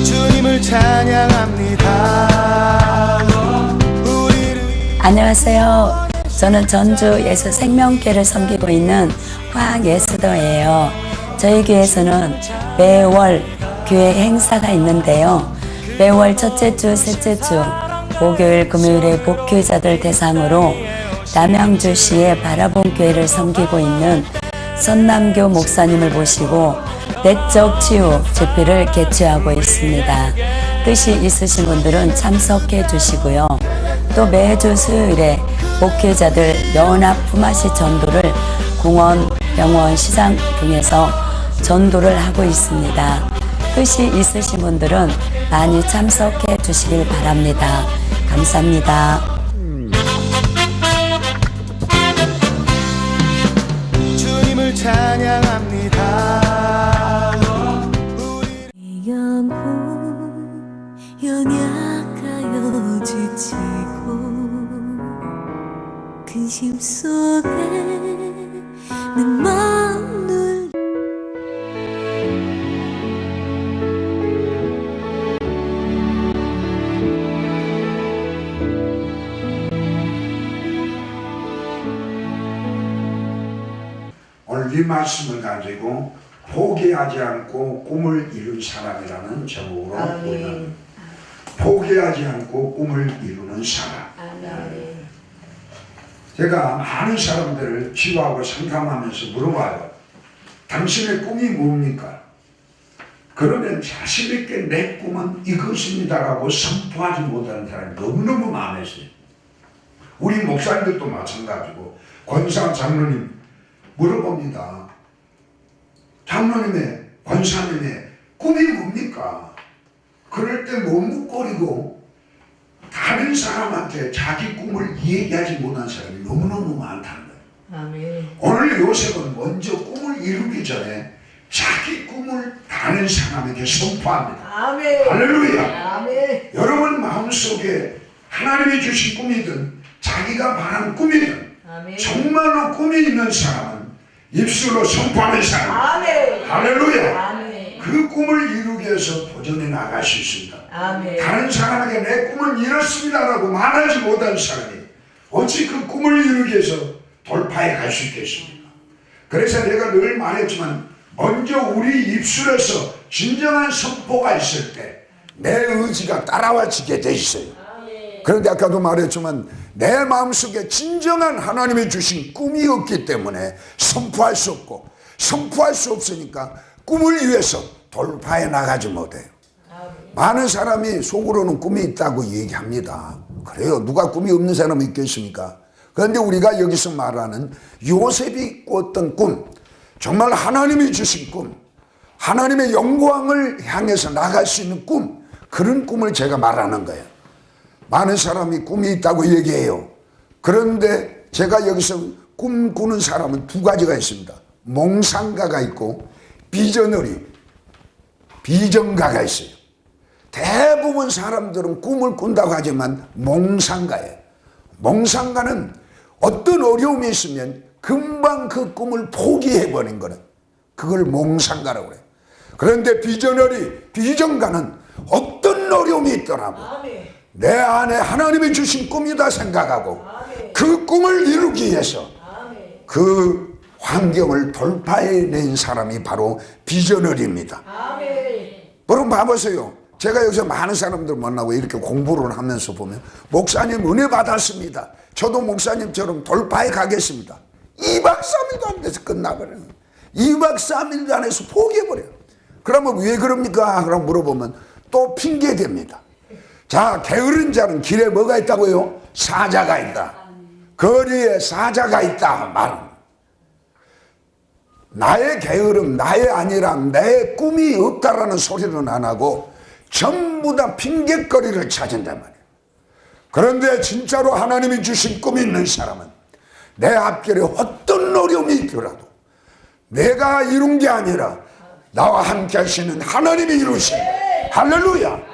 주님을 찬양합니다. 안녕하세요. 저는 전주 예수 생명교회를 섬기고 있는 황예수도예요. 저희 교회에서는 매월 교회 행사가 있는데요. 매월 첫째 주, 셋째 주, 목요일, 금요일에 목회자들 대상으로 남양주시의 바라본 교회를 섬기고 있는 선남교 목사님을 모시고 내적 치유 집회를 개최하고 있습니다. 뜻이 있으신 분들은 참석해 주시고요. 또 매주 수요일에 목회자들 연합 품앗이 전도를 공원, 병원, 시장 등에서 전도를 하고 있습니다. 뜻이 있으신 분들은 많이 참석해 주시길 바랍니다. 감사합니다. 주님을 찬양합니다. 영혼 연약하여 지치고 근심 속에 내 맘을 오늘 이 말씀을 가지고 포기하지 않고 꿈을 이룬 사람이라는 제목으로 보이는 포기하지 않고 꿈을 이루는 사람. 제가 많은 사람들을 치유하고 상담하면서 물어봐요. 당신의 꿈이 뭡니까? 그러면 자신있게 내 꿈은 이것입니다라고 선포하지 못하는 사람이 너무너무 많으세요. 우리 목사님들도 마찬가지고 권사 장로님 물어봅니다. 장로님의, 권사님의 꿈이 뭡니까? 그럴 때 머뭇거리고 다른 사람한테 자기 꿈을 얘기하지 못한 사람이 너무너무 많다는 거예요. 아멘. 오늘 요셉은 먼저 꿈을 이루기 전에 자기 꿈을 다른 사람에게 선포합니다. 아멘. 할렐루야. 아멘. 여러분 마음속에 하나님이 주신 꿈이든 자기가 바라는 꿈이든 아멘. 정말로 꿈이 있는 사람은 입술로 선포하는 사람. 아멘. 할렐루야. 아멘. 그 꿈을 이루기 위해서 도전해 나갈 수 있습니다. 아멘. 다른 사람에게 내 꿈은 이렇습니다라고 말하지 못한 사람이 어찌 그 꿈을 이루기 위해서 돌파해 갈 수 있겠습니까? 그래서 내가 늘 말했지만 먼저 우리 입술에서 진정한 선포가 있을 때 내 의지가 따라와지게 돼 있어요. 그런데 아까도 말했지만 내 마음속에 진정한 하나님이 주신 꿈이 없기 때문에 선포할 수 없고 선포할 수 없으니까 꿈을 위해서 돌파해 나가지 못해요. 많은 사람이 속으로는 꿈이 있다고 얘기합니다. 그래요. 누가 꿈이 없는 사람이 있겠습니까? 그런데 우리가 여기서 말하는 요셉이 꿨던 꿈, 정말 하나님이 주신 꿈, 하나님의 영광을 향해서 나갈 수 있는 꿈, 그런 꿈을 제가 말하는 거예요. 많은 사람이 꿈이 있다고 얘기해요. 그런데 제가 여기서 꿈꾸는 사람은 두 가지가 있습니다. 몽상가가 있고 비전가가 있어요. 대부분 사람들은 꿈을 꾼다고 하지만 몽상가예요. 몽상가는 어떤 어려움이 있으면 금방 그 꿈을 포기해버린 거는 그걸 몽상가라고 그래요. 그런데 비전가는 어떤 어려움이 있더라도 내 안에 하나님이 주신 꿈이다 생각하고 그 꿈을 이루기 위해서 그 환경을 돌파해낸 사람이 바로 비전어리입니다. 여러분 봐보세요. 제가 여기서 많은 사람들 만나고 이렇게 공부를 하면서 보면 목사님 은혜 받았습니다. 저도 목사님처럼 돌파해 가겠습니다. 2박 3일도 안 돼서 끝나버려요. 2박 3일도 안 해서 포기해버려요. 그러면 왜 그럽니까? 그럼 물어보면 또 핑계댑니다. 자, 게으른 자는 길에 뭐가 있다고요? 사자가 있다. 거리에 사자가 있다 말합니다. 나의 게으름, 나의 안일함, 내 꿈이 없다라는 소리는 안 하고 전부 다 핑계거리를 찾은단 말이에요. 그런데 진짜로 하나님이 주신 꿈이 있는 사람은 내 앞길에 어떤 어려움이 있더라도 내가 이룬 게 아니라 나와 함께 하시는 하나님이 이루신 할렐루야.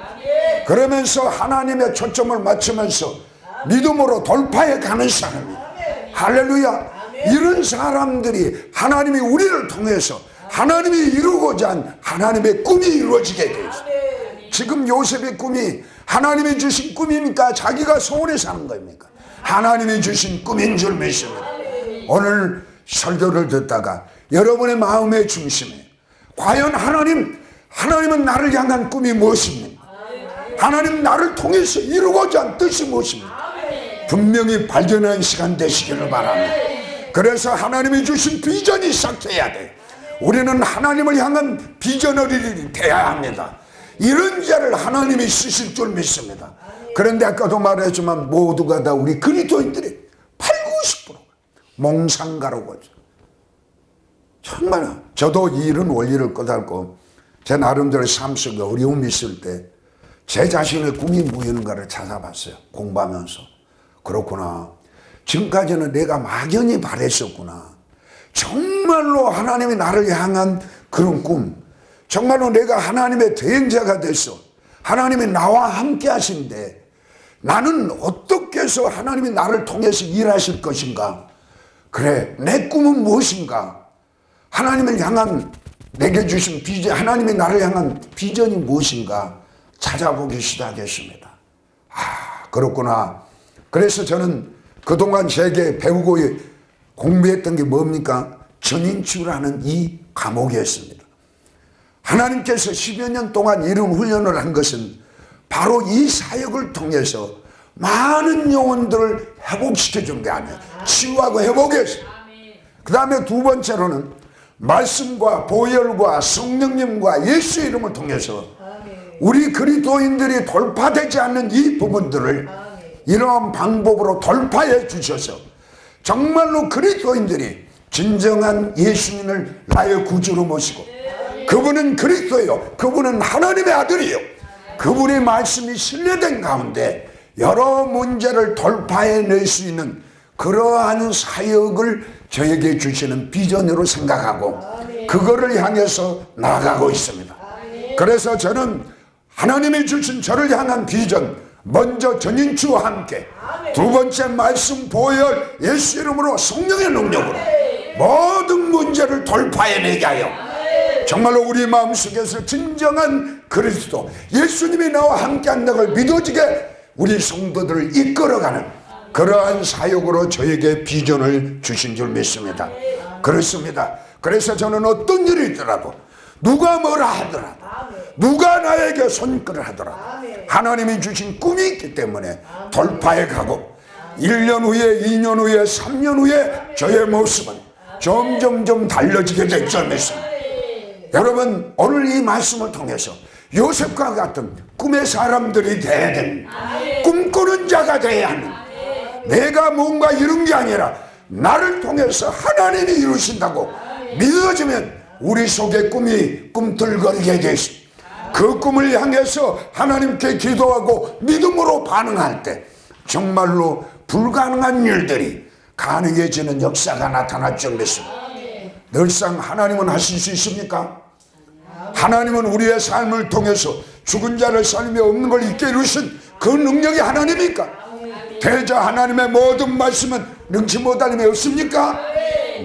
그러면서 하나님의 초점을 맞추면서 믿음으로 돌파해 가는 사람이 할렐루야. 이런 사람들이 하나님이 우리를 통해서 하나님이 이루고자 한 하나님의 꿈이 이루어지게 되어 있어요. 지금 요셉의 꿈이 하나님이 주신 꿈입니까? 자기가 소원해서 하는 겁니까? 하나님이 주신 꿈인 줄 믿습니다. 오늘 설교를 듣다가 여러분의 마음의 중심에 과연 하나님은 나를 향한 꿈이 무엇입니까? 하나님 나를 통해서 이루고자 한 뜻이 무엇입니까? 분명히 발견하는 시간 되시기를 바랍니다. 그래서 하나님이 주신 비전이 시작돼야 돼. 우리는 하나님을 향한 비전어린이 돼야 합니다. 이런 자를 하나님이 쓰실 줄 믿습니다. 그런데 아까도 말했지만 모두가 다 우리 그리스도인들이 80~90%가 몽상가라고 하죠. 정말 저도 이 일은 원리를 깨닫고 제 나름대로 삶 속에 어려움이 있을 때 제 자신의 꿈이 뭐였는가를 찾아봤어요. 공부하면서. 그렇구나. 지금까지는 내가 막연히 바랬었구나. 정말로 하나님이 나를 향한 그런 꿈, 정말로 내가 하나님의 대행자가 됐어. 하나님이 나와 함께 하신데 나는 어떻게 해서 하나님이 나를 통해서 일하실 것인가? 그래, 내 꿈은 무엇인가? 하나님을 향한 내게 주신 비전, 하나님이 나를 향한 비전이 무엇인가? 찾아보기 시작했습니다. 그렇구나. 그래서 저는 그동안 제게 배우고 공부했던 게 뭡니까? 전인치유라는 이 과목이었습니다. 하나님께서 10여 년 동안 이런 훈련을 한 것은 바로 이 사역을 통해서 많은 영혼들을 회복시켜 준 게 아니에요. 치유하고 회복했어요. 그 다음에 두 번째로는 말씀과 보혈과 성령님과 예수의 이름을 통해서 우리 그리스도인들이 돌파되지 않는 이 부분들을 이러한 방법으로 돌파해 주셔서 정말로 그리스도인들이 진정한 예수님을 나의 구주로 모시고 그분은 그리스도예요. 그분은 하나님의 아들이에요. 그분의 말씀이 신뢰된 가운데 여러 문제를 돌파해낼 수 있는 그러한 사역을 저에게 주시는 비전으로 생각하고 그거를 향해서 나아가고 있습니다. 그래서 저는 하나님이 주신 저를 향한 비전, 먼저 전인치유와 함께, 두 번째 말씀, 보혈, 예수 이름으로 성령의 능력으로 모든 문제를 돌파해내게 하여 정말로 우리 마음속에서 진정한 그리스도 예수님이 나와 함께한다는 걸 믿어지게 우리 성도들을 이끌어가는 그러한 사역으로 저에게 비전을 주신 줄 믿습니다. 그렇습니다. 그래서 저는 어떤 일이 있더라도 누가 뭐라 하더라도 누가 나에게 손길을 하더라도 하나님이 주신 꿈이 있기 때문에 돌파해 가고 1년 후에 2년 후에 3년 후에 저의 모습은 점점점 달라지게 될 줄 믿습니다. 여러분 오늘 이 말씀을 통해서 요셉과 같은 꿈의 사람들이 돼야 됩니다. 꿈꾸는 자가 돼야 합니다. 내가 뭔가 이룬 게 아니라 나를 통해서 하나님이 이루신다고 믿어지면 우리 속에 꿈이 꿈틀거리게 되십니다. 그 꿈을 향해서 하나님께 기도하고 믿음으로 반응할 때 정말로 불가능한 일들이 가능해지는 역사가 나타날 줄 믿습니다. 늘상 하나님은 하실 수 있습니까? 하나님은 우리의 삶을 통해서 죽은 자를 살며 없는 걸 있게 이루신 그 능력이 하나님입니까? 대자 하나님의 모든 말씀은 능치 못할 힘이 없습니까?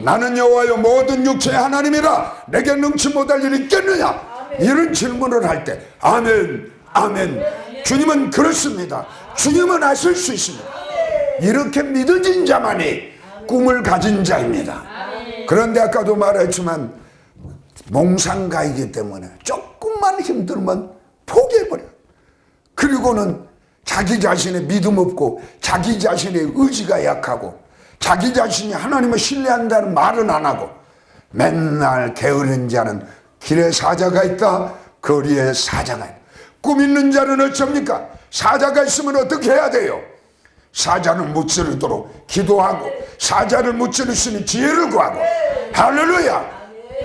나는 여호와여 모든 육체의 하나님이라 내게 능치 못할 일이 있겠느냐? 이런 질문을 할 때 아멘 아멘 주님은 그렇습니다. 주님은 하실 수 있습니다. 이렇게 믿어진 자만이 꿈을 가진 자입니다. 그런데 아까도 말했지만 몽상가이기 때문에 조금만 힘들면 포기해버려요. 그리고는 자기 자신의 믿음 없고 자기 자신의 의지가 약하고 자기 자신이 하나님을 신뢰한다는 말은 안 하고 맨날 게으른 자는 길에 사자가 있다 거리에 사자가 있다. 꿈 있는 자는 어쩝니까? 사자가 있으면 어떻게 해야 돼요? 사자를 무찌르도록 기도하고 사자를 무찌를 수 있는 지혜를 구하고 할렐루야.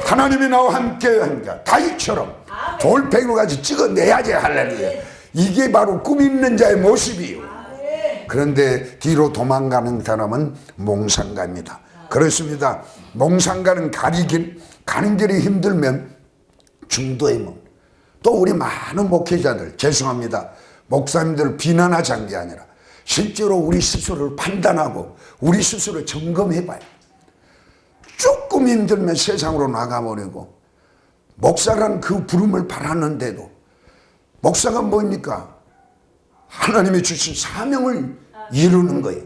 하나님이 나와 함께 합니다. 다윗처럼 돌팽이로 같이 찍어내야지. 할렐루야. 이게 바로 꿈 있는 자의 모습이에요. 그런데 뒤로 도망가는 사람은 몽상가입니다. 그렇습니다. 몽상가는 가는 길이 힘들면 중도에 또 우리 많은 목회자들 죄송합니다. 목사님들을 비난하자는 게 아니라 실제로 우리 스스로를 판단하고 우리 스스로 점검해봐요. 조금 힘들면 세상으로 나가버리고, 목사란 그 부름을 받았는데도 목사가 뭡니까? 하나님이 주신 사명을 이루는 거예요.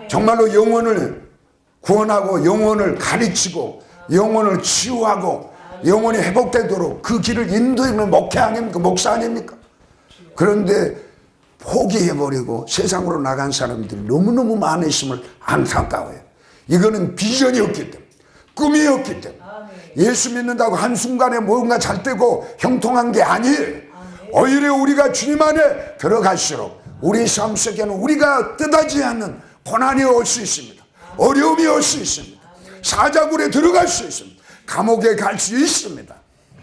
정말로 영혼을 구원하고 영혼을 가르치고 영혼을 치유하고 영혼이 회복되도록 그 길을 인도하는 목회 아닙니까? 목사 아닙니까? 그런데 포기해버리고 세상으로 나간 사람들이 너무너무 많으심을 안타까워요. 이거는 비전이 없기 때문에, 꿈이 없기 때문에, 예수 믿는다고 한순간에 뭔가 잘 되고 형통한 게 아니에요. 오히려 우리가 주님 안에 들어갈수록 우리 삶 속에는 우리가 뜻하지 않는 고난이 올 수 있습니다. 어려움이 올 수 있습니다. 사자굴에 들어갈 수 있습니다. 감옥에 갈 수 있습니다.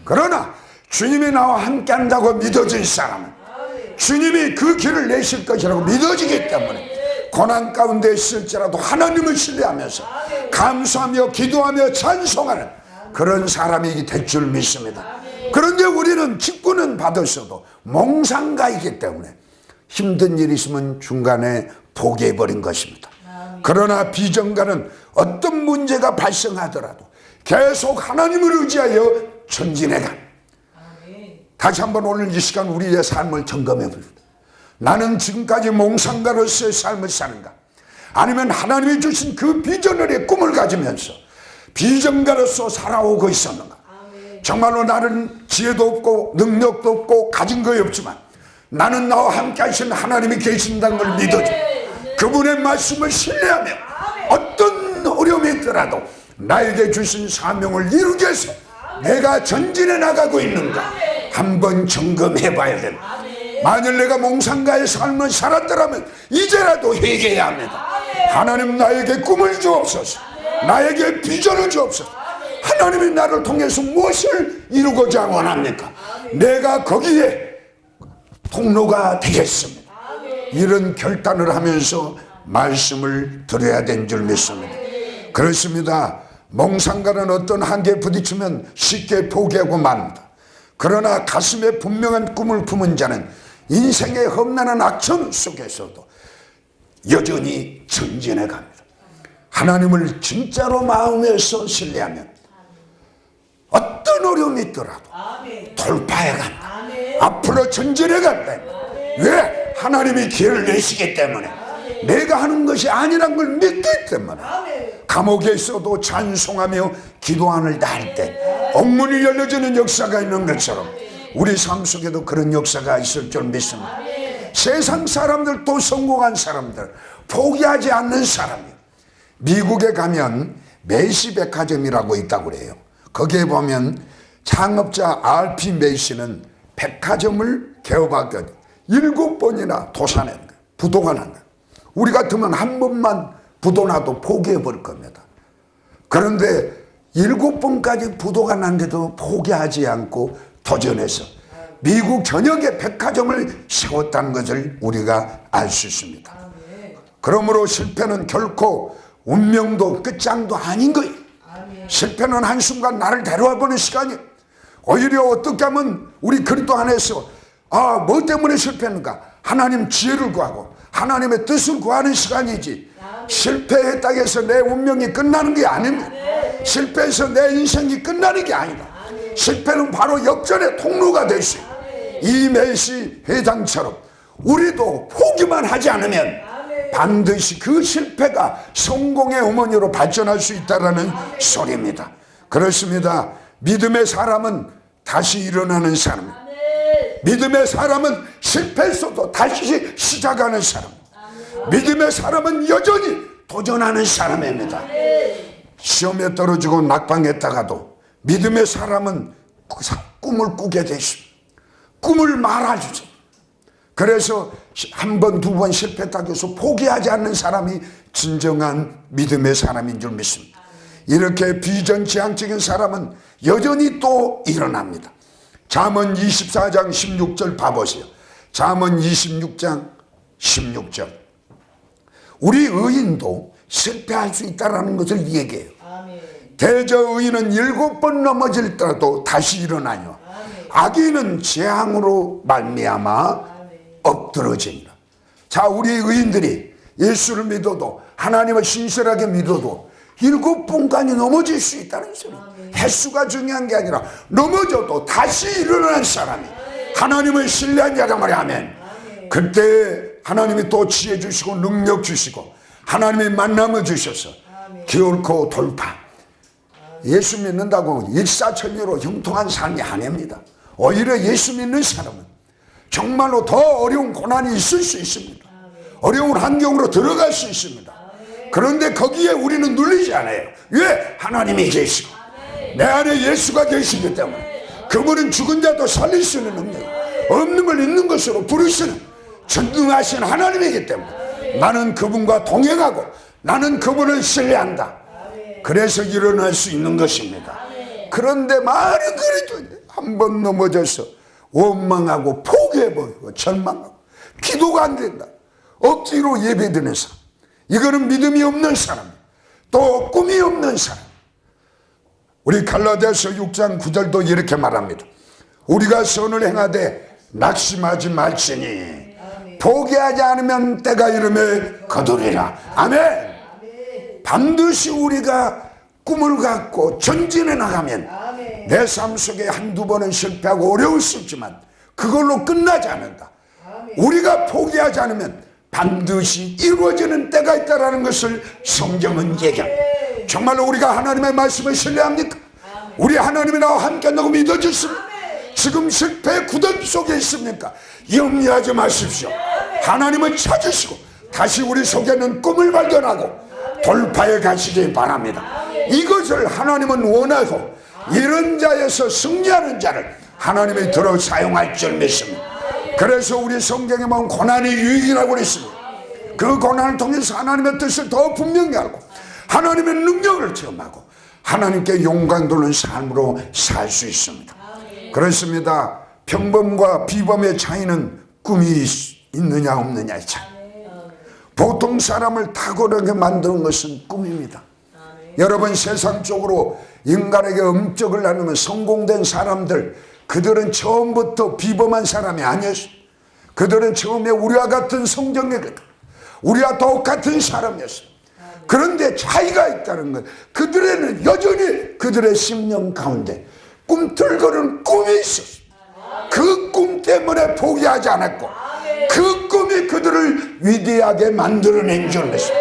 그러나 주님이 나와 함께 한다고 믿어진 사람은 주님이 그 길을 내실 것이라고 믿어지기 때문에 고난 가운데 있을지라도 하나님을 신뢰하면서 감사하며 기도하며 찬송하는 그런 사람이 될 줄 믿습니다. 그런데 우리는 직분은 받았어도 몽상가이기 때문에 힘든 일이 있으면 중간에 포기해버린 것입니다. 그러나 비전가는 어떤 문제가 발생하더라도 계속 하나님을 의지하여 전진해간, 다시 한번 오늘 이 시간 우리의 삶을 점검해 봅니다. 나는 지금까지 몽상가로서의 삶을 사는가, 아니면 하나님이 주신 그 비전의 꿈을 가지면서 비전가로서 살아오고 있었는가. 정말로 나는 지혜도 없고 능력도 없고 가진 것이 없지만 나는 나와 함께 하신 하나님이 계신다는 걸 믿어줘. 그분의 말씀을 신뢰하며 어떤 어려움이 있더라도 나에게 주신 사명을 이루기 위해서 내가 전진해 나가고 있는가 한번 점검해 봐야 됩니다. 만일 내가 몽상가의 삶을 살았더라면 이제라도 회개해야 합니다. 하나님, 나에게 꿈을 주옵소서. 나에게 비전을 주옵소서. 하나님이 나를 통해서 무엇을 이루고자 원합니까? 내가 거기에 통로가 되겠습니다. 이런 결단을 하면서 말씀을 드려야 된 줄 믿습니다. 그렇습니다. 몽상가는 어떤 한계에 부딪히면 쉽게 포기하고 맙니다. 그러나 가슴에 분명한 꿈을 품은 자는 인생의 험난한 악천 속에서도 여전히 전진해 갑니다. 하나님을 진짜로 마음에서 신뢰하면 어떤 어려움이 있더라도 돌파해 간다. 앞으로 전진해 간다. 왜? 하나님이 기회를 내시기 때문에, 내가 하는 것이 아니란 걸 믿기 때문에. 감옥에 있어도 찬송하며 기도하는 날 때 옥문이 열려지는 역사가 있는 것처럼 우리 삶 속에도 그런 역사가 있을 줄 믿습니다. 세상 사람들, 또 성공한 사람들, 포기하지 않는 사람이에요. 미국에 가면 메이시 백화점이라고 있다고 그래요. 거기에 보면 창업자 R.P. 메이시는 백화점을 개업하거든 7번이나 도산한 거예요. 부도가 난 거예요. 우리 같으면 한 번만 부도나도 포기해버릴 겁니다. 그런데 7번까지 부도가 난데도 포기하지 않고 도전해서 미국 전역에 백화점을 세웠다는 것을 우리가 알 수 있습니다. 그러므로 실패는 결코 운명도 끝장도 아닌 거예요. 실패는 한순간 나를 데려와보는 시간이에요. 오히려 어떻게 하면 우리 그리스도 안에서 뭐 때문에 실패했는가? 하나님 지혜를 구하고 하나님의 뜻을 구하는 시간이지, 실패했다 해서 내 운명이 끝나는 게 아닙니다. 실패해서 내 인생이 끝나는 게 아니다. 실패는 바로 역전의 통로가 될 수 있어요. 이 메시 회장처럼 우리도 포기만 하지 않으면 반드시 그 실패가 성공의 어머니로 발전할 수 있다는 소리입니다. 그렇습니다. 믿음의 사람은 다시 일어나는 사람입니다. 믿음의 사람은 실패했어도 다시 시작하는 사람. 믿음의 사람은 여전히 도전하는 사람입니다. 시험에 떨어지고 낙방했다가도 믿음의 사람은 꿈을 꾸게 되십니다. 꿈을 말아주죠. 그래서 한 번, 두 번 실패했다고 해서 포기하지 않는 사람이 진정한 믿음의 사람인 줄 믿습니다. 이렇게 비전지향적인 사람은 여전히 또 일어납니다. 잠언 24장 16절 봐보세요. 잠언 26장 16절. 우리 의인도 실패할 수 있다는 것을 얘기해요. 대저 의인은 7번 넘어질더라도 다시 일어나요. 악인은 재앙으로 말미암아 엎드러지니라. 자, 우리 의인들이 예수를 믿어도, 하나님을 신실하게 믿어도 7번까지 넘어질 수 있다는 소리. 횟수가 중요한 게 아니라 넘어져도 다시 일어나는 사람이 하나님을 신뢰한 자란 말이야. 아멘. 그때 하나님이 또 지혜 주시고 능력 주시고 하나님의 만남을 주셔서 기어코 돌파. 예수 믿는다고 일사천리로 형통한 삶이 아닙니다. 오히려 예수 믿는 사람은 정말로 더 어려운 고난이 있을 수 있습니다. 어려운 환경으로 들어갈 수 있습니다. 그런데 거기에 우리는 눌리지 않아요. 왜? 하나님이 계시고 내 안에 예수가 계시기 때문에. 그분은 죽은 자도 살릴 수 있는 능력, 없는 걸 있는 것으로 부르시는 전능하신 하나님이기 때문에 나는 그분과 동행하고 나는 그분을 신뢰한다. 그래서 일어날 수 있는 것입니다. 그런데 말은 그래도 한번 넘어져서 원망하고 포기해버리고 절망하고 기도가 안 된다. 억지로 예배드는 사람, 이거는 믿음이 없는 사람, 또 꿈이 없는 사람. 우리 갈라디아서 6장 9절도 이렇게 말합니다. 우리가 선을 행하되 낙심하지 말지니 포기하지 않으면 때가 이르매 거두리라. 아멘. 반드시 우리가 꿈을 갖고 전진해 나가면 내 삶 속에 한두 번은 실패하고 어려울 수 있지만 그걸로 끝나지 않는다. 우리가 포기하지 않으면 반드시 이루어지는 때가 있다는 것을 성경은 얘기합니다. 정말로 우리가 하나님의 말씀을 신뢰합니까? 우리 하나님이 나와 함께 한다고 믿어졌습니까? 지금 실패의 구덩이 속에 있습니까? 염려하지 마십시오. 하나님을 찾으시고 다시 우리 속에는 꿈을 발견하고 돌파해 가시기 바랍니다. 이것을 하나님은 원하고 이런 자에서 승리하는 자를 하나님이 들어 사용할 줄 믿습니다. 그래서 우리 성경에 보면 고난이 유익이라고 그랬습니다. 그 고난을 통해서 하나님의 뜻을 더 분명히 알고 하나님의 능력을 체험하고 하나님께 용감 도는 삶으로 살 수 있습니다. 그렇습니다. 평범과 비범의 차이는 꿈이 있느냐 없느냐의 차이. 보통 사람을 탁월하게 만드는 것은 꿈입니다. 여러분, 세상적으로 인간에게 음적을 나누면 성공된 사람들, 그들은 처음부터 비범한 사람이 아니었어요. 그들은 처음에 우리와 같은 성정이거든. 우리와 똑같은 사람이었어요. 그런데 차이가 있다는 것. 그들에는 여전히 그들의 심령 가운데 꿈틀거리는 꿈이 있었어요. 그 꿈 때문에 포기하지 않았고 그 꿈이 그들을 위대하게 만들어낸 줄 믿어요.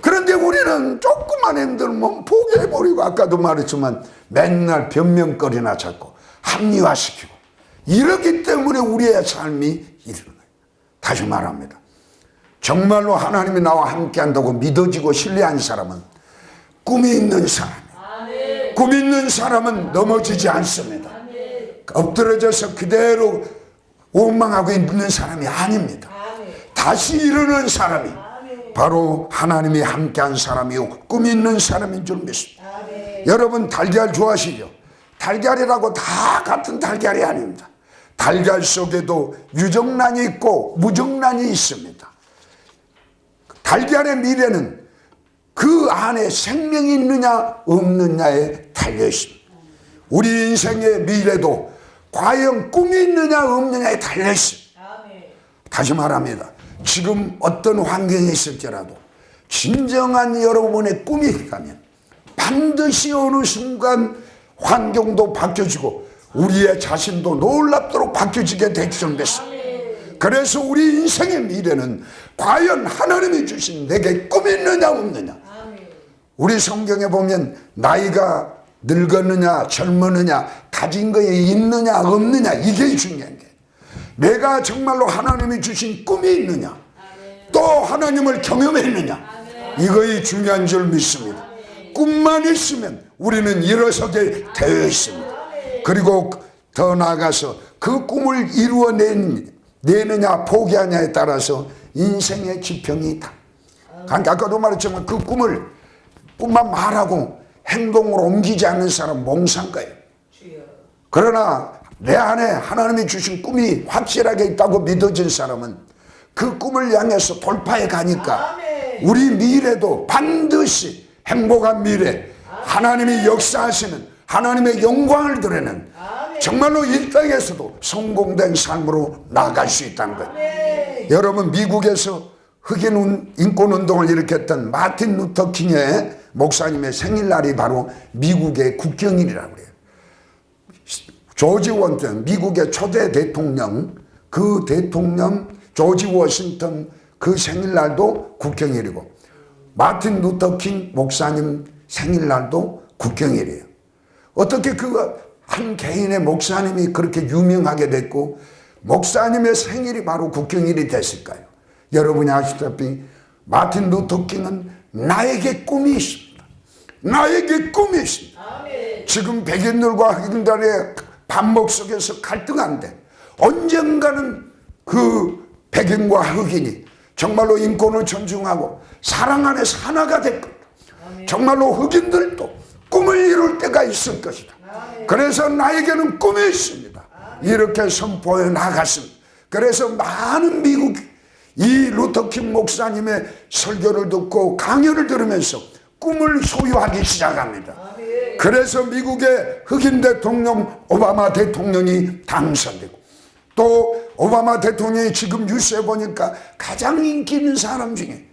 그런데 우리는 조그만 힘들면 포기해버리고 아까도 말했지만 맨날 변명거리나 찾고 합리화시키고 이러기 때문에 우리의 삶이 이르는 거예요. 다시 말합니다. 정말로 하나님이 나와 함께한다고 믿어지고 신뢰한 사람은 꿈이 있는 사람이에요. 꿈이 있는 사람은 넘어지지 않습니다. 엎드려져서 그대로 원망하고 있는 사람이 아닙니다. 다시 일어나는 사람이 바로 하나님이 함께한 사람이요 꿈이 있는 사람인 줄 믿습니다. 여러분, 달걀 좋아하시죠? 달걀이라고 다 같은 달걀이 아닙니다. 달걀 속에도 유정란이 있고 무정란이 있습니다. 달걀의 미래는 그 안에 생명이 있느냐 없느냐에 달려 있습니다. 우리 인생의 미래도 과연 꿈이 있느냐 없느냐에 달려 있습니다. 다시 말합니다. 지금 어떤 환경에 있을지라도 진정한 여러분의 꿈이 있다면 반드시 어느 순간 환경도 바뀌어지고 우리의 자신도 놀랍도록 바뀌어지게 될 줄 믿습니다. 그래서 우리 인생의 미래는 과연 하나님이 주신 내게 꿈이 있느냐 없느냐. 우리 성경에 보면 나이가 늙었느냐 젊었느냐 가진 거에 있느냐 없느냐 이게 중요한 게, 내가 정말로 하나님이 주신 꿈이 있느냐 또 하나님을 경험했느냐 이거이 중요한 줄 믿습니다. 꿈만 있으면 우리는 일어서게 되어 있습니다. 그리고 더 나아가서 그 꿈을 이루어내느냐 포기하냐에 따라서 인생의 지평이 있다. 아까도 말했지만 그 꿈만 말하고 행동으로 옮기지 않는 사람은 몽상가예요. 그러나 내 안에 하나님이 주신 꿈이 확실하게 있다고 믿어진 사람은 그 꿈을 향해서 돌파해 가니까 우리 미래도 반드시 행복한 미래, 하나님이 역사하시는 하나님의 영광을 드러내는 정말로 이 땅에서도 성공된 삶으로 나아갈 수 있다는 거예요. 여러분, 미국에서 흑인 인권운동을 일으켰던 마틴 루터 킹의 목사님의 생일날이 바로 미국의 국경일이라고 그래요. 조지 원튼, 미국의 초대 대통령, 그 대통령 조지 워싱턴 그 생일날도 국경일이고, 마틴 루터 킹 목사님 생일날도 국경일이에요. 어떻게 그 한 개인의 목사님이 그렇게 유명하게 됐고 목사님의 생일이 바로 국경일이 됐을까요? 여러분이 아시다시피 마틴 루터 킹은 나에게 꿈이 있습니다. 나에게 꿈이 있습니다. 지금 백인들과 흑인들의 반목 속에서 갈등한데 언젠가는 그 백인과 흑인이 정말로 인권을 존중하고 사랑 안에서 하나가 될 겁니다. 정말로 흑인들도 꿈을 이룰 때가 있을 것이다. 그래서 나에게는 꿈이 있습니다. 이렇게 선포해 나갔습니다. 그래서 많은 미국 이 루터킹 목사님의 설교를 듣고 강연을 들으면서 꿈을 소유하기 시작합니다. 그래서 미국의 흑인 대통령 오바마 대통령이 당선되고, 또 오바마 대통령이 지금 뉴스에 보니까 가장 인기 있는 사람 중에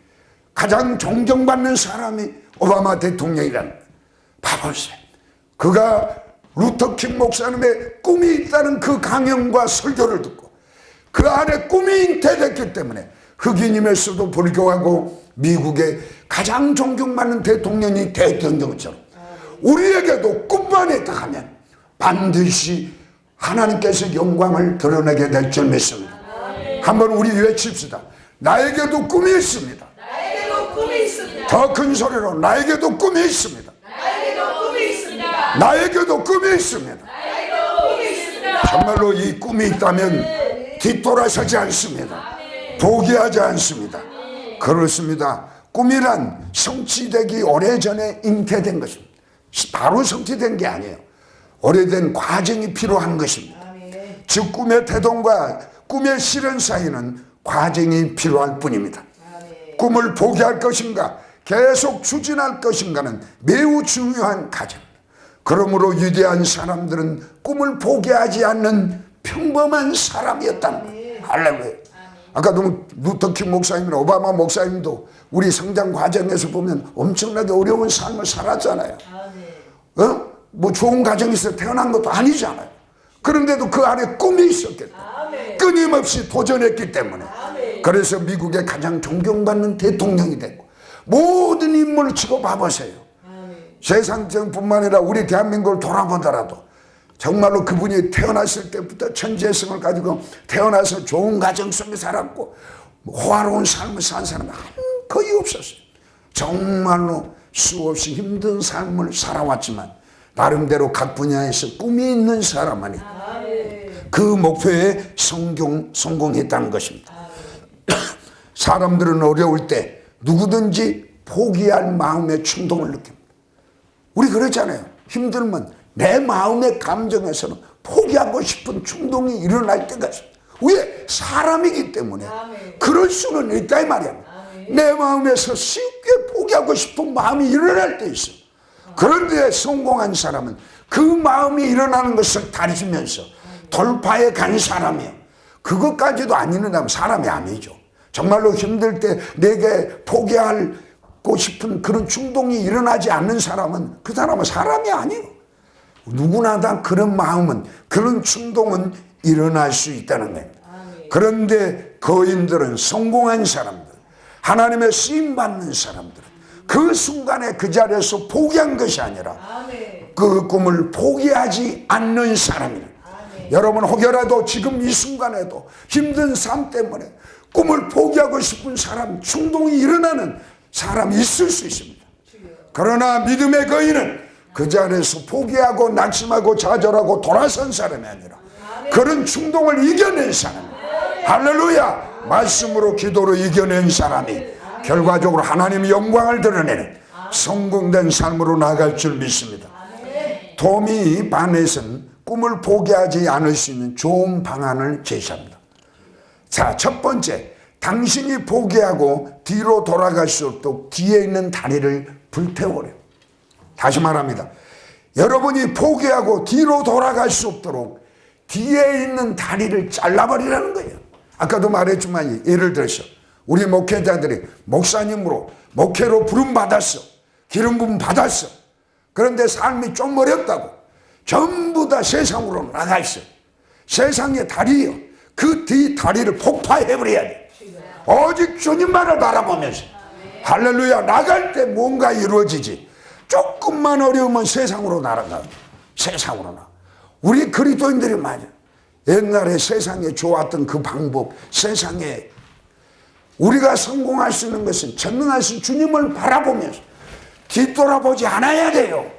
가장 존경받는 사람이 오바마 대통령이라는 거예요. 봐보세요. 그가 루터킹 목사님의 꿈이 있다는 그 강연과 설교를 듣고 그 안에 꿈이 잉태됐기 때문에 흑인임에서도 불구하고 미국의 가장 존경받는 대통령이 됐던 것처럼 우리에게도 꿈만 있다 하면 반드시 하나님께서 영광을 드러내게 될 줄 믿습니다. 한번 우리 외칩시다. 나에게도 꿈이 있습니다. 나에게도 꿈이 있습니다. 더 큰 소리로 나에게도 꿈이 있습니다. 나에게도 꿈이 있습니다. 나에게도 꿈이 있습니다. 나에게도 꿈이 있습니다. 정말로 이 꿈이 있다면 뒤돌아서지 않습니다. 포기하지 않습니다. 그렇습니다. 꿈이란 성취되기 오래전에 잉태된 것입니다. 바로 성취된 게 아니에요. 오래된 과정이 필요한 것입니다. 즉 꿈의 태동과 꿈의 실현 사이는 과정이 필요할 뿐입니다. 꿈을 포기할 것인가 계속 추진할 것인가는 매우 중요한 과정. 그러므로 위대한 사람들은 꿈을 포기하지 않는 평범한 사람이었다는 거예요. 할렐루야. 아까 루터킹 목사님이나 오바마 목사님도 우리 성장 과정에서 보면 엄청나게 어려운 삶을 살았잖아요. 뭐 좋은 가정에서 태어난 것도 아니잖아요. 그런데도 그 안에 꿈이 있었겠다. 끊임없이 도전했기 때문에. 그래서 미국의 가장 존경받는 대통령이 됐고, 모든 인물을 치고 봐보세요. 세상뿐만 아니라 우리 대한민국을 돌아보더라도 정말로 그분이 태어났을 때부터 천재성을 가지고 태어나서 좋은 가정 속에 살았고 호화로운 삶을 산 사람은 거의 없었어요. 정말로 수없이 힘든 삶을 살아왔지만 나름대로 각 분야에서 꿈이 있는 사람만이 그 목표에 성공했다는 것입니다. 사람들은 어려울 때 누구든지 포기할 마음의 충동을 느낍니다. 우리 그렇잖아요. 힘들면 내 마음의 감정에서는 포기하고 싶은 충동이 일어날 때가 있습니다. 왜? 사람이기 때문에 그럴 수는 있다 이 말이야. 내 마음에서 쉽게 포기하고 싶은 마음이 일어날 때 있어. 그런데 성공한 사람은 그 마음이 일어나는 것을 다지면서 돌파해 간 사람이에요. 그것까지도 안 일어나면 사람이 아니죠. 정말로 힘들 때 내게 포기하고 싶은 그런 충동이 일어나지 않는 사람은 그 사람은 사람이 아니에요. 누구나 다 그런 마음은, 그런 충동은 일어날 수 있다는 거예요. 그런데 거인들은, 성공한 사람들, 하나님의 쓰임받는 사람들은 그 순간에 그 자리에서 포기한 것이 아니라 그 꿈을 포기하지 않는 사람이에요. 여러분 혹여라도 지금 이 순간에도 힘든 삶 때문에 꿈을 포기하고 싶은 사람, 충동이 일어나는 사람이 있을 수 있습니다. 그러나 믿음의 거인은 그 자리에서 포기하고 낙심하고 좌절하고 돌아선 사람이 아니라 그런 충동을 이겨낸 사람, 할렐루야, 말씀으로 기도로 이겨낸 사람이 결과적으로 하나님의 영광을 드러내는 성공된 삶으로 나아갈 줄 믿습니다. 토미 바넷은 꿈을 포기하지 않을 수 있는 좋은 방안을 제시합니다. 자, 첫 번째, 당신이 포기하고 뒤로 돌아갈 수 없도록 뒤에 있는 다리를 불태우래요. 다시 말합니다. 여러분이 포기하고 뒤로 돌아갈 수 없도록 뒤에 있는 다리를 잘라버리라는 거예요. 아까도 말했지만 예를 들어서 우리 목회자들이 목사님으로 목회로 부름받았어. 기름 부음 받았어. 그런데 삶이 좀 어렵다고 전부 다 세상으로 나가 있어. 세상의 다리요. 그 뒤 다리를 폭파해버려야 돼. 오직 주님만을 바라보면서 할렐루야. 나갈 때 뭔가 이루어지지. 조금만 어려우면 세상으로 날아가. 세상으로 나. 우리 그리스도인들이 맞아. 옛날에 세상에 좋았던 그 방법, 세상에 우리가 성공할 수 있는 것은 전능하신 주님을 바라보면서 뒤돌아보지 않아야 돼요.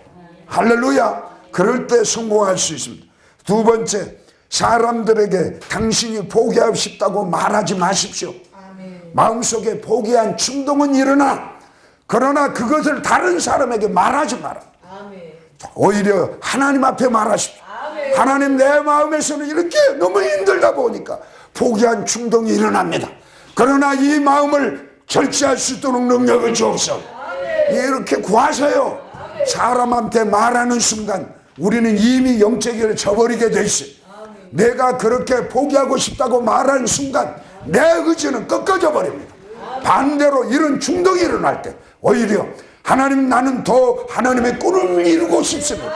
할렐루야. 그럴 때 성공할 수 있습니다. 두 번째, 사람들에게 당신이 포기하고 싶다고 말하지 마십시오. 마음속에 포기한 충동은 일어나. 그러나 그것을 다른 사람에게 말하지 마라. 오히려 하나님 앞에 말하십시오. 하나님, 내 마음에서는 이렇게 너무 힘들다 보니까 포기한 충동이 일어납니다. 그러나 이 마음을 절제할 수 있도록 능력을 주옵소서. 이렇게 구하세요. 사람한테 말하는 순간 우리는 이미 영적으로 져버리게 돼 있어요. 내가 그렇게 포기하고 싶다고 말하는 순간 내 의지는 꺾어져 버립니다. 반대로 이런 충동이 일어날 때 오히려 하나님, 나는 더 하나님의 꿈을 이루고 싶습니다.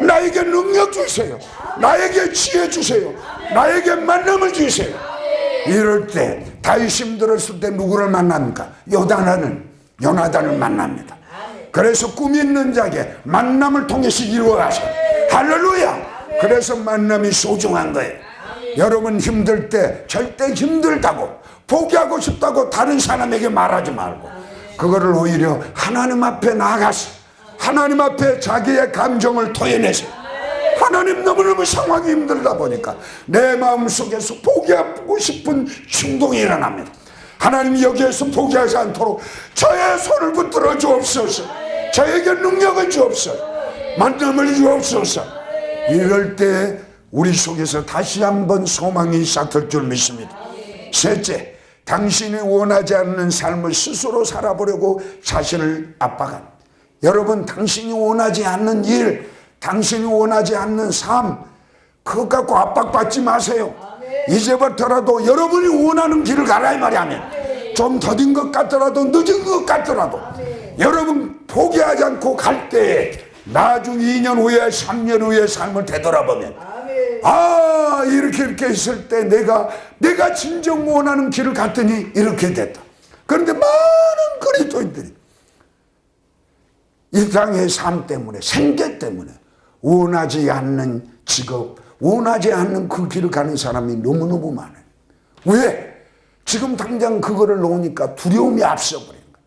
나에게 능력 주세요. 나에게 지혜 주세요. 나에게 만남을 주세요. 이럴 때 다윗이 힘들었을 때 누구를 만납니까? 요나단을 만납니다. 그래서 꿈 있는 자에게 만남을 통해서 이루어가셔요. 할렐루야. 그래서 만남이 소중한 거예요. 여러분 힘들 때 절대 힘들다고 포기하고 싶다고 다른 사람에게 말하지 말고 그거를 오히려 하나님 앞에 나가서 하나님 앞에 자기의 감정을 토해내세요. 하나님, 너무너무 상황이 힘들다 보니까 내 마음속에서 포기하고 싶은 충동이 일어납니다. 하나님, 여기에서 포기하지 않도록 저의 손을 붙들어 주옵소서. 저에게 능력을 주옵소서. 만남을 주옵소서. 이럴 때 우리 속에서 다시 한번 소망이 시작될 줄 믿습니다. 셋째, 당신이 원하지 않는 삶을 스스로 살아보려고 자신을 압박한. 여러분, 당신이 원하지 않는 일, 당신이 원하지 않는 삶, 그것 갖고 압박받지 마세요. 이제부터라도 여러분이 원하는 길을 가라 이 말이야. 좀 더딘 것 같더라도 늦은 것 같더라도 여러분 포기하지 않고 갈 때에 나중 2년 후에 3년 후에 삶을 되돌아보면 이렇게 있을 때 내가 진정 원하는 길을 갔더니 이렇게 됐다. 그런데 많은 그리스도인들이 이 땅의 삶 때문에, 생계 때문에 원하지 않는 직업, 원하지 않는 그 길을 가는 사람이 너무너무 많아요. 왜? 지금 당장 그거를 놓으니까 두려움이 앞서버린 거예요.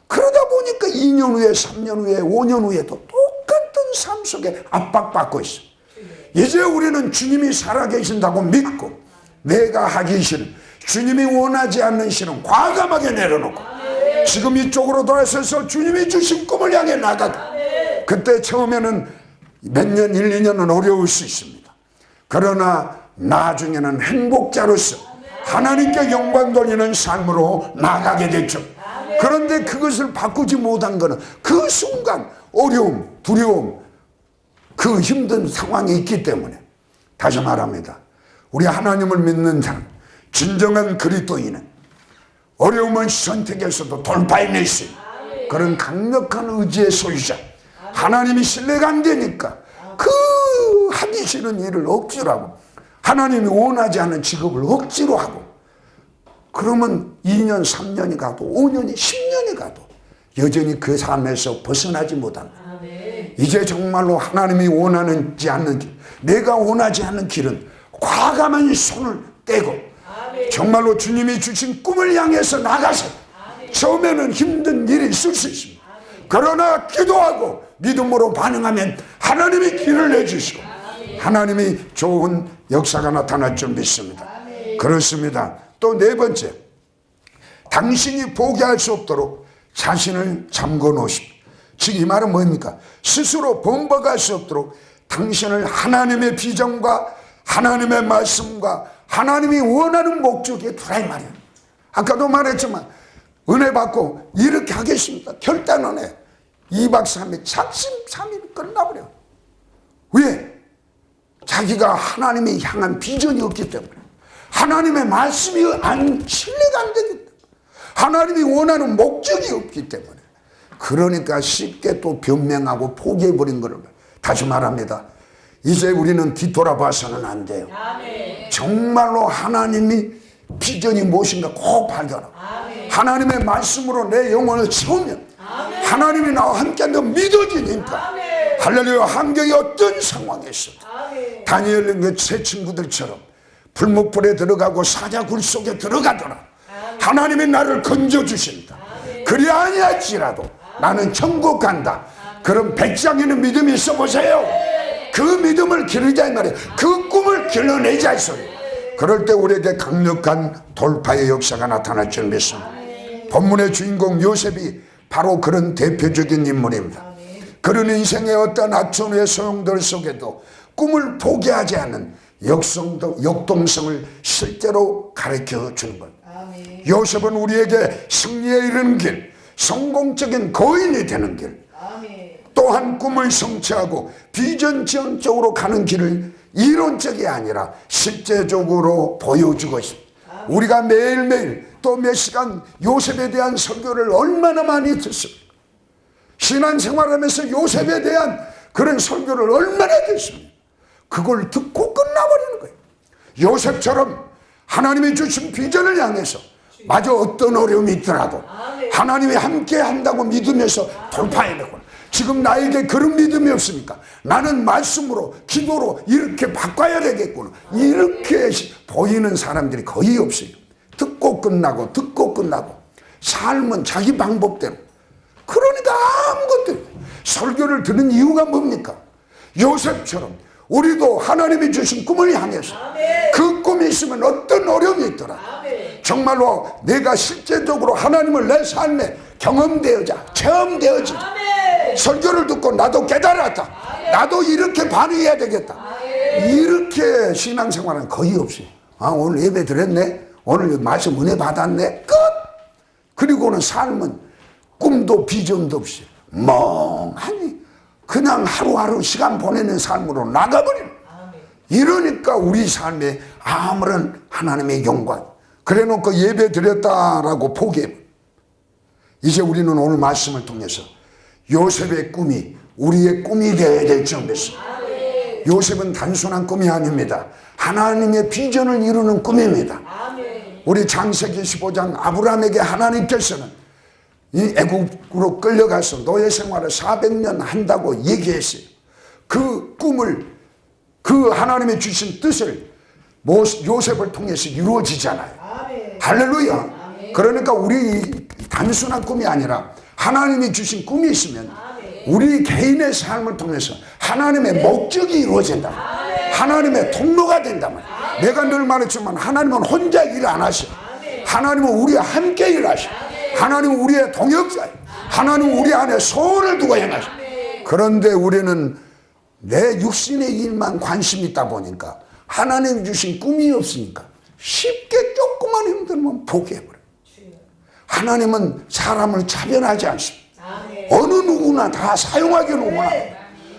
그러다 보니까 2년 후에 3년 후에 5년 후에도 똑같은 삶 속에 압박받고 있어요. 이제 우리는 주님이 살아계신다고 믿고 내가 하기 싫은, 주님이 원하지 않는 싫은 과감하게 내려놓고 지금 이쪽으로 돌아서서 주님이 주신 꿈을 향해 나가고, 그때 처음에는 몇 년, 1, 2년은 어려울 수 있습니다. 그러나 나중에는 행복자로서 하나님께 영광 돌리는 삶으로 나가게 됐죠. 그런데 그것을 바꾸지 못한 것은 그 순간 어려움, 두려움, 그 힘든 상황이 있기 때문에. 다시 말합니다. 우리 하나님을 믿는 사람, 진정한 그리스도인은 어려움을 선택해서도 돌파해낼 수 있는 그런 강력한 의지의 소유자. 하나님이 신뢰가 안 되니까 그 하기 싫은 일을 억지로 하고 하나님이 원하지 않는 직업을 억지로 하고, 그러면 2년, 3년이 가도 5년이, 10년이 가도 여전히 그 삶에서 벗어나지 못합니다. 이제 정말로 하나님이 원하지 않는 길, 내가 원하지 않는 길은 과감한 손을 떼고 정말로 주님이 주신 꿈을 향해서 나가서 처음에는 힘든 일이 있을 수 있습니다. 그러나 기도하고 믿음으로 반응하면 하나님이 길을 내주시고 하나님이 좋은 역사가 나타날 줄 믿습니다. 그렇습니다. 또 네 번째, 당신이 포기할 수 없도록 자신을 잠궈 놓으십시오. 즉 이 말은 뭡니까? 스스로 번복할 수 없도록 당신을 하나님의 비전과 하나님의 말씀과 하나님이 원하는 목적에 두라 이 말이에요. 아까도 말했지만 은혜 받고 이렇게 하겠습니다. 결단은 해. 2박 3일, 33일 끝나버려. 왜? 자기가 하나님이 향한 비전이 없기 때문에, 하나님의 말씀이 신뢰가 안 되기 때문에, 하나님이 원하는 목적이 없기 때문에 그러니까 쉽게 또 변명하고 포기해버린 거를. 다시 말합니다. 이제 우리는 뒤돌아봐서는 안 돼요. 정말로 하나님이 비전이 무엇인가 꼭 발견하고 하나님의 말씀으로 내 영혼을 채우면 하나님이 나와 함께한다 믿어지니까 할렐루야. 환경이 어떤 상황에 있어도 다니엘 새 친구들처럼 불목불에 들어가고 사자굴 속에 들어가더라 하나님이 나를 건져주신다. 그리 아니할지라도 나는 천국 간다. 그럼 백장에는 믿음이 있어 보세요. 그 믿음을 기르자 이 말이에요. 그 꿈을 길러내자 이 소리. 그럴 때 우리에게 강력한 돌파의 역사가 나타날 줄 믿습니다. 본문의 주인공 요셉이 바로 그런 대표적인 인물입니다. 그런 인생의 어떤 악천후의 소용돌이 속에도 꿈을 포기하지 않는 역동성을 실제로 가르쳐 주는 것. 요셉은 우리에게 승리에 이르는 길, 성공적인 거인이 되는 길, 또한 꿈을 성취하고 비전 지원 쪽으로 가는 길을 이론적이 아니라 실제적으로 보여주고 있습니다. 우리가 매일매일 또 몇 시간 요셉에 대한 설교를 얼마나 많이 듣습니까? 신앙생활하면서 요셉에 대한 그런 설교를 얼마나 듣습니까? 그걸 듣고 끝나버리는 거예요. 요셉처럼 하나님이 주신 비전을 향해서 마저 어떤 어려움이 있더라도 하나님이 함께 한다고 믿으면서 돌파해내고, 지금 나에게 그런 믿음이 없습니까? 나는 말씀으로 기도로 이렇게 바꿔야 되겠구나, 이렇게 보이는 사람들이 거의 없어요. 듣고 끝나고 삶은 자기 방법대로. 그러니까 아무것도 설교를 듣는 이유가 뭡니까? 요셉처럼 우리도 하나님이 주신 꿈을 향해서 그 꿈이 있으면 어떤 어려움이 있더라, 정말로 내가 실제적으로 하나님을 내 삶에 경험되어자, 체험되어지자. 설교를 듣고 나도 깨달았다, 나도 이렇게 반응해야 되겠다, 이렇게 신앙생활은 거의 없어요. 오늘 예배 드렸네, 오늘 말씀 은혜 받았네, 끝. 그리고는 삶은 꿈도 비전도 없이 멍하니 그냥 하루하루 시간 보내는 삶으로 나가버리는. 이러니까 우리 삶에 아무런 하나님의 영광, 그래놓고 예배 드렸다라고 포기해. 이제 우리는 오늘 말씀을 통해서 요셉의 꿈이 우리의 꿈이 되어야 될 줄 믿습니다. 요셉은 단순한 꿈이 아닙니다. 하나님의 비전을 이루는 꿈입니다. 우리 창세기 15장 아브라함에게 하나님께서는 이 애국으로 끌려가서 노예 생활을 400년 한다고 얘기했어요. 그 꿈을, 그 하나님이 주신 뜻을 요셉을 통해서 이루어지잖아요. 할렐루야. 그러니까 우리 단순한 꿈이 아니라 하나님이 주신 꿈이 있으면 우리 개인의 삶을 통해서 하나님의 목적이 이루어진다, 하나님의 통로가 된다. 내가 늘 말했지만 하나님은 혼자 일 안 하셔. 하나님은 우리와 함께 일하셔. 하나님은 우리의 동역자예요. 하나님은 우리 안에 소원을 두고 행하셔. 그런데 우리는 내 육신의 일만 관심이 있다 보니까 하나님 주신 꿈이 없으니까 쉽게 조금만 힘들면 포기해버려요. 하나님은 사람을 차별하지 않습니다. 어느 누구나 다 사용하기는 원합니다.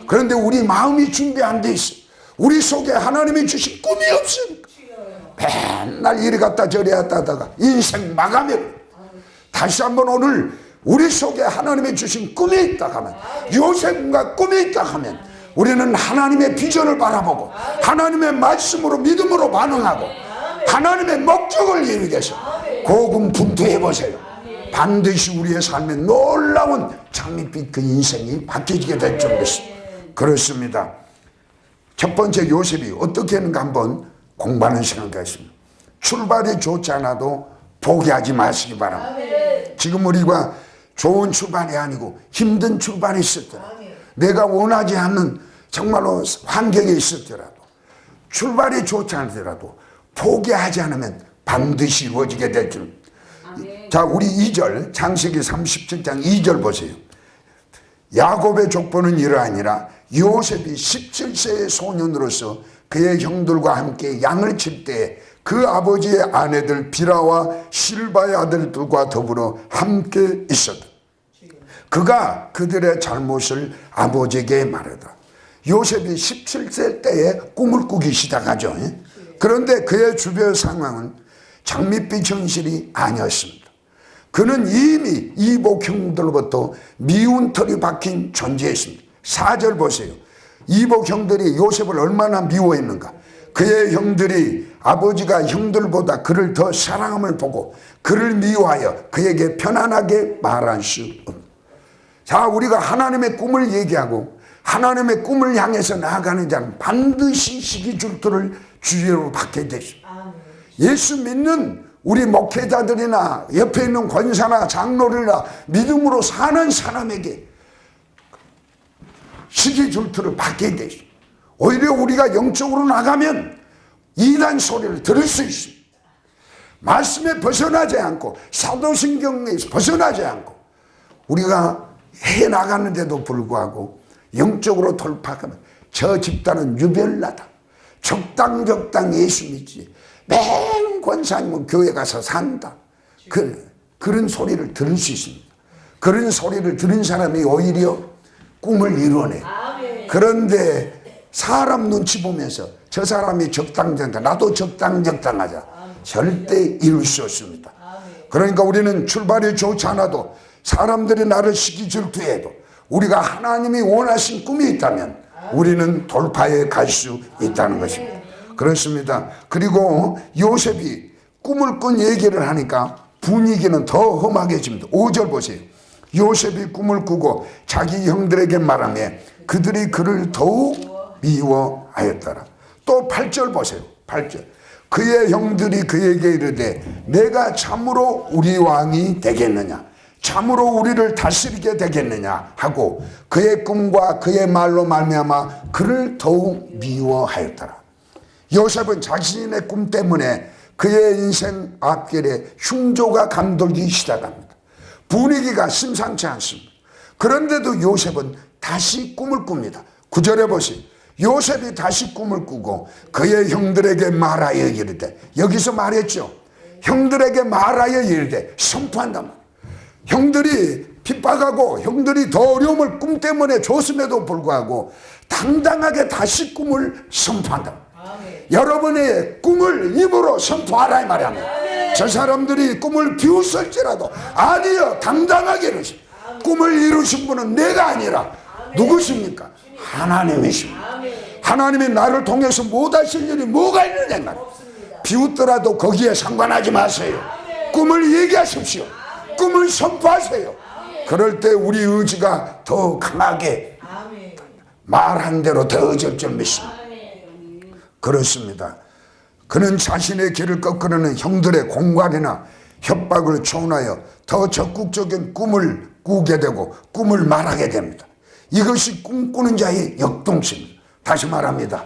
그런데 우리 마음이 준비 안 돼 있어. 우리 속에 하나님이 주신 꿈이 없으니까 맨날 이리 갔다 저리 갔다 하다가 인생 마감해. 다시 한번 오늘 우리 속에 하나님이 주신 꿈이 있다 하면, 요셉과 꿈이 있다 하면 우리는 하나님의 비전을 바라보고 하나님의 말씀으로 믿음으로 반응하고 하나님의 목적을 이루기 위해서 고군분투해 보세요. 반드시 우리의 삶에 놀라운 장밋빛 그 인생이 바뀌게 될 줄 믿습니다. 그렇습니다. 첫 번째 요셉이 어떻게 하는가 한번 공부하는 시간이 있습니다. 출발이 좋지 않아도 포기하지 마시기 바랍니다. 지금 우리가 좋은 출발이 아니고 힘든 출발이 있었더라도, 내가 원하지 않는 정말로 환경에 있었더라도, 출발이 좋지 않더라도 포기하지 않으면 반드시 이루어지게 될 줄. 자, 우리 2절, 창세기 37장 2절 보세요. 야곱의 족보는 이러하니라. 요셉이 17세의 소년으로서 그의 형들과 함께 양을 칠 때 그 아버지의 아내들 비라와 실바의 아들들과 더불어 함께 있었다. 그가 그들의 잘못을 아버지에게 말하다. 요셉이 17세 때에 꿈을 꾸기 시작하죠. 그런데 그의 주변 상황은 장밋빛 현실이 아니었습니다. 그는 이미 이복 형들로부터 미운 털이 박힌 존재였습니다. 4절 보세요. 이복 형들이 요셉을 얼마나 미워했는가. 그의 형들이 아버지가 형들보다 그를 더 사랑함을 보고 그를 미워하여 그에게 편안하게 말할 수 없다. 자, 우리가 하나님의 꿈을 얘기하고 하나님의 꿈을 향해서 나아가는 자는 반드시 시기 질투를 주의로 받게 되십니다. 예수 믿는 우리 목회자들이나 옆에 있는 권사나 장로들이나 믿음으로 사는 사람에게 시기 질투를 받게 되십니다. 오히려 우리가 영적으로 나가면 이단 소리를 들을 수 있습니다. 말씀에 벗어나지 않고 사도신경에서 벗어나지 않고 우리가 해나가는데도 불구하고 영적으로 돌파하면 저 집단은 유별나다. 적당 예수 믿지. 맨 권사님은 교회 가서 산다. 그런 소리를 들을 수 있습니다. 그런 소리를 들은 사람이 오히려 꿈을 이루어내. 그런데 사람 눈치 보면서 저 사람이 적당하자 나도 적당하자 절대 이룰 수 없습니다. 그러니까 우리는 출발이 좋지 않아도 사람들이 나를 시기 질투해도 우리가 하나님이 원하신 꿈이 있다면 우리는 돌파해 갈 수 있다는 것입니다. 그렇습니다. 그리고 요셉이 꿈을 꾼 얘기를 하니까 분위기는 더 험하게집니다. 5절 보세요. 요셉이 꿈을 꾸고 자기 형들에게 말하며 그들이 그를 더욱 미워하였더라. 또 8절 보세요. 8절. 그의 형들이 그에게 이르되 내가 참으로 우리 왕이 되겠느냐, 참으로 우리를 다스리게 되겠느냐 하고 그의 꿈과 그의 말로 말미암아 그를 더욱 미워하였더라. 요셉은 자신의 꿈 때문에 그의 인생 앞길에 흉조가 감돌기 시작합니다. 분위기가 심상치 않습니다. 그런데도 요셉은 다시 꿈을 꿉니다. 9절에 보세요. 요셉이 다시 꿈을 꾸고 그의 형들에게 말하여 이르되, 여기서 말했죠. 형들에게 말하여 이르되 선포한단 말이에요. 형들이 핍박하고 형들이 더 어려움을 꿈 때문에 줬음에도 불구하고 당당하게 다시 꿈을 선포한다. 여러분의 꿈을 입으로 선포하라 이 말이야. 저 사람들이 꿈을 비웃을지라도 아니요, 당당하게 이루시. 꿈을 이루신 분은 내가 아니라 누구십니까? 하나님이십니다. 하나님이 나를 통해서 못하실 일이 뭐가 있느냐 말이야. 비웃더라도 거기에 상관하지 마세요. 꿈을 얘기하십시오. 꿈을 선포하세요. 그럴 때 우리 의지가 더 강하게 말한 대로 더 어쩔 믿습니다. 그렇습니다. 그는 자신의 길을 꺾으려는 형들의 공갈이나 협박을 초운하여 더 적극적인 꿈을 꾸게 되고 꿈을 말하게 됩니다. 이것이 꿈꾸는 자의 역동성입니다. 다시 말합니다.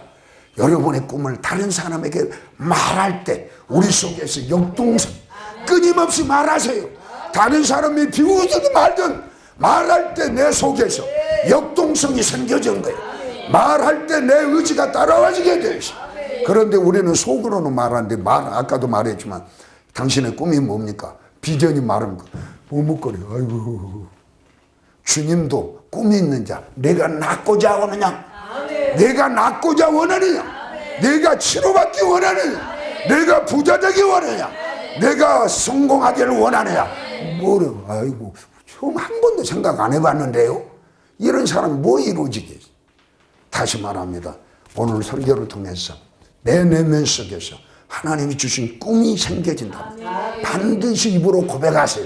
여러분의 꿈을 다른 사람에게 말할 때 우리 속에서 역동성, 끊임없이 말하세요. 다른 사람이 비웃든 말든 말할 때 내 속에서 역동성이 생겨진 거예요. 말할 때 내 의지가 따라와지게 되어 있어요. 그런데 우리는 속으로는 말하는데 아까도 말했지만 당신의 꿈이 뭡니까? 비전이 말하는 거 머뭇거려. 아이고, 주님도 꿈이 있는 자, 내가 낳고자 원하냐? 내가 낳고자 원하느냐? 내가 치료받기 원하느냐? 내가 부자 되기 원하느냐? 내가 성공하기를 원하느냐? 뭐래? 아이고, 처음 한 번도 생각 안 해봤는데요. 이런 사람이 뭐 이루어지겠어? 다시 말합니다. 오늘 설교를 통해서 내 내면 속에서 하나님이 주신 꿈이 생겨진다. 반드시 입으로 고백하세요.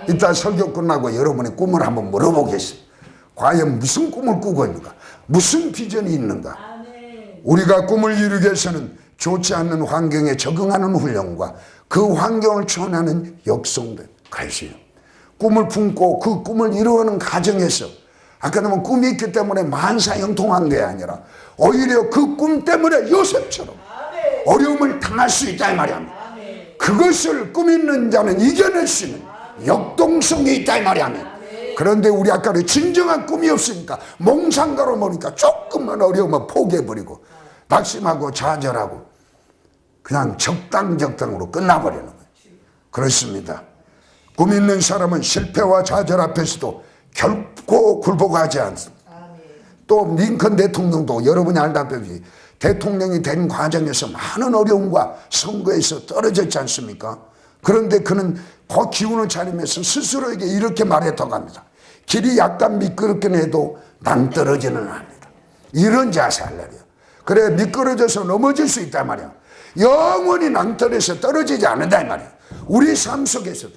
이따 설교 끝나고 여러분의 꿈을 한번 물어보겠어요. 과연 무슨 꿈을 꾸고 있는가? 무슨 비전이 있는가? 우리가 꿈을 이루기 위해서는 좋지 않는 환경에 적응하는 훈련과 그 환경을 초월하는 역성된 것이에요. 꿈을 품고 그 꿈을 이루는 과정에서 아까 보면 꿈이 있기 때문에 만사형통한 게 아니라 오히려 그 꿈 때문에 요셉처럼 어려움을 당할 수 있다 이 말이야. 그것을 꿈 있는 자는 이겨낼 수 있는 역동성이 있다 이 말이야. 그런데 우리 아까는 진정한 꿈이 없으니까 몽상가로 보니까 조금만 어려우면 포기해버리고 낙심하고 좌절하고 그냥 적당으로 끝나버리는 거예요. 그렇습니다. 꿈 있는 사람은 실패와 좌절 앞에서도 결코 굴복하지 않습니다. 또 링컨 대통령도 여러분이 알다시피 대통령이 된 과정에서 많은 어려움과 선거에서 떨어졌지 않습니까? 그런데 그는 그 기운을 차리면서 스스로에게 이렇게 말했다고 합니다. 길이 약간 미끄럽긴 해도 난 떨어지는 않습니다. 이런 자세 하려고요. 그래 미끄러져서 넘어질 수 있단 말이야. 영원히 낭떠러져서 떨어지지 않는다 이 말이야. 우리 삶 속에서도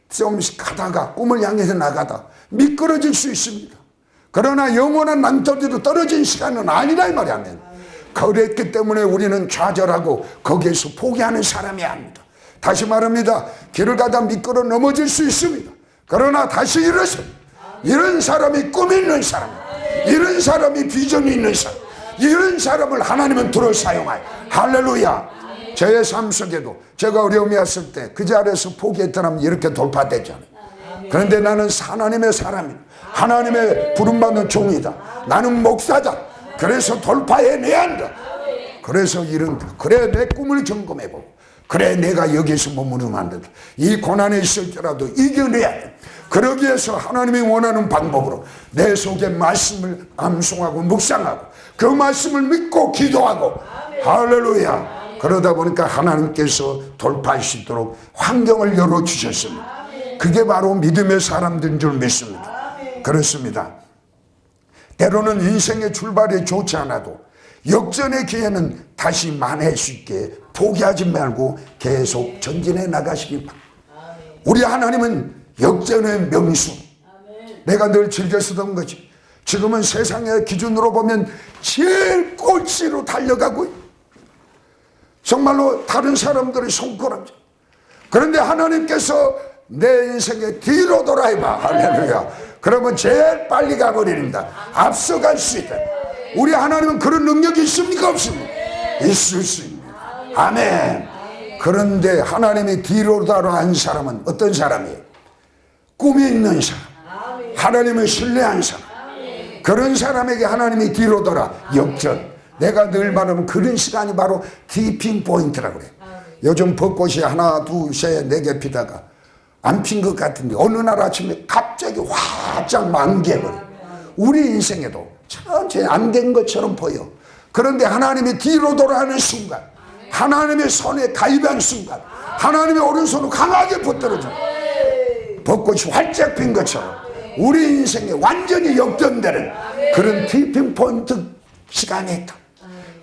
조금씩 가다가 꿈을 향해서 나가다 미끄러질 수 있습니다. 그러나 영원한 낭떠러지도 떨어진 시간은 아니라 이 말이야. 그랬기 때문에 우리는 좌절하고 거기에서 포기하는 사람이 아닙니다. 다시 말합니다. 길을 가다 미끄러 넘어질 수 있습니다. 그러나 다시 일어섭니다. 이런 사람이 꿈이 있는 사람, 이런 사람이 비전이 있는 사람, 이런 사람을 하나님은 들어 사용하여 할렐루야. 저의 삶 속에도 제가 어려움이 왔을 때 그 자리에서 포기했더라면 이렇게 돌파되잖아요. 그런데 나는 하나님의 사람이다. 하나님의 부름받는 종이다. 나는 목사다. 그래서 돌파해내야 한다. 그래서 그래 내 꿈을 점검해보고 그래 내가 여기서 머무르면 안 된다. 이 고난에 있을지라도 이겨내야 돼. 그러기 위해서 하나님이 원하는 방법으로 내 속에 말씀을 암송하고 묵상하고 그 말씀을 믿고 기도하고 할렐루야. 그러다 보니까 하나님께서 돌파할 수 있도록 환경을 열어주셨습니다. 그게 바로 믿음의 사람들인 줄 믿습니다. 그렇습니다. 때로는 인생의 출발이 좋지 않아도 역전의 기회는 다시 만회할 수 있게 포기하지 말고 계속 전진해 나가시기 바랍니다. 우리 하나님은 역전의 명수. 내가 늘 즐겨 쓰던 거지. 지금은 세상의 기준으로 보면 제일 꼴찌로 달려가고 있다. 정말로 다른 사람들의 손가락질. 그런데 하나님께서 내 인생에 뒤로 돌아해봐. 할렐루야. 그러면 제일 빨리 가버립니다. 앞서갈 수 있다. 우리 하나님은 그런 능력이 있습니까? 없습니까? 있을 수 있습니다. 아멘. 그런데 하나님이 뒤로 돌아한 사람은 어떤 사람이에요? 꿈이 있는 사람, 하나님을 신뢰한 사람. 그런 사람에게 하나님이 뒤로 돌아 역전. 내가 늘 말하면 그런 시간이 바로 티핑 포인트라고 그래요. 요즘 벚꽃이 하나 둘셋 네 개 피다가 안 핀 것 같은데 어느 날 아침에 갑자기 활짝 만개해버려. 우리 인생에도 천천히 안 된 것처럼 보여. 그런데 하나님이 뒤로 돌아가는 순간, 하나님의 손에 가입한 순간, 하나님의 오른손을 강하게 붙들어줘. 벚꽃이 활짝 핀 것처럼 우리 인생에 완전히 역전되는 그런 티핑 포인트 시간이 있다.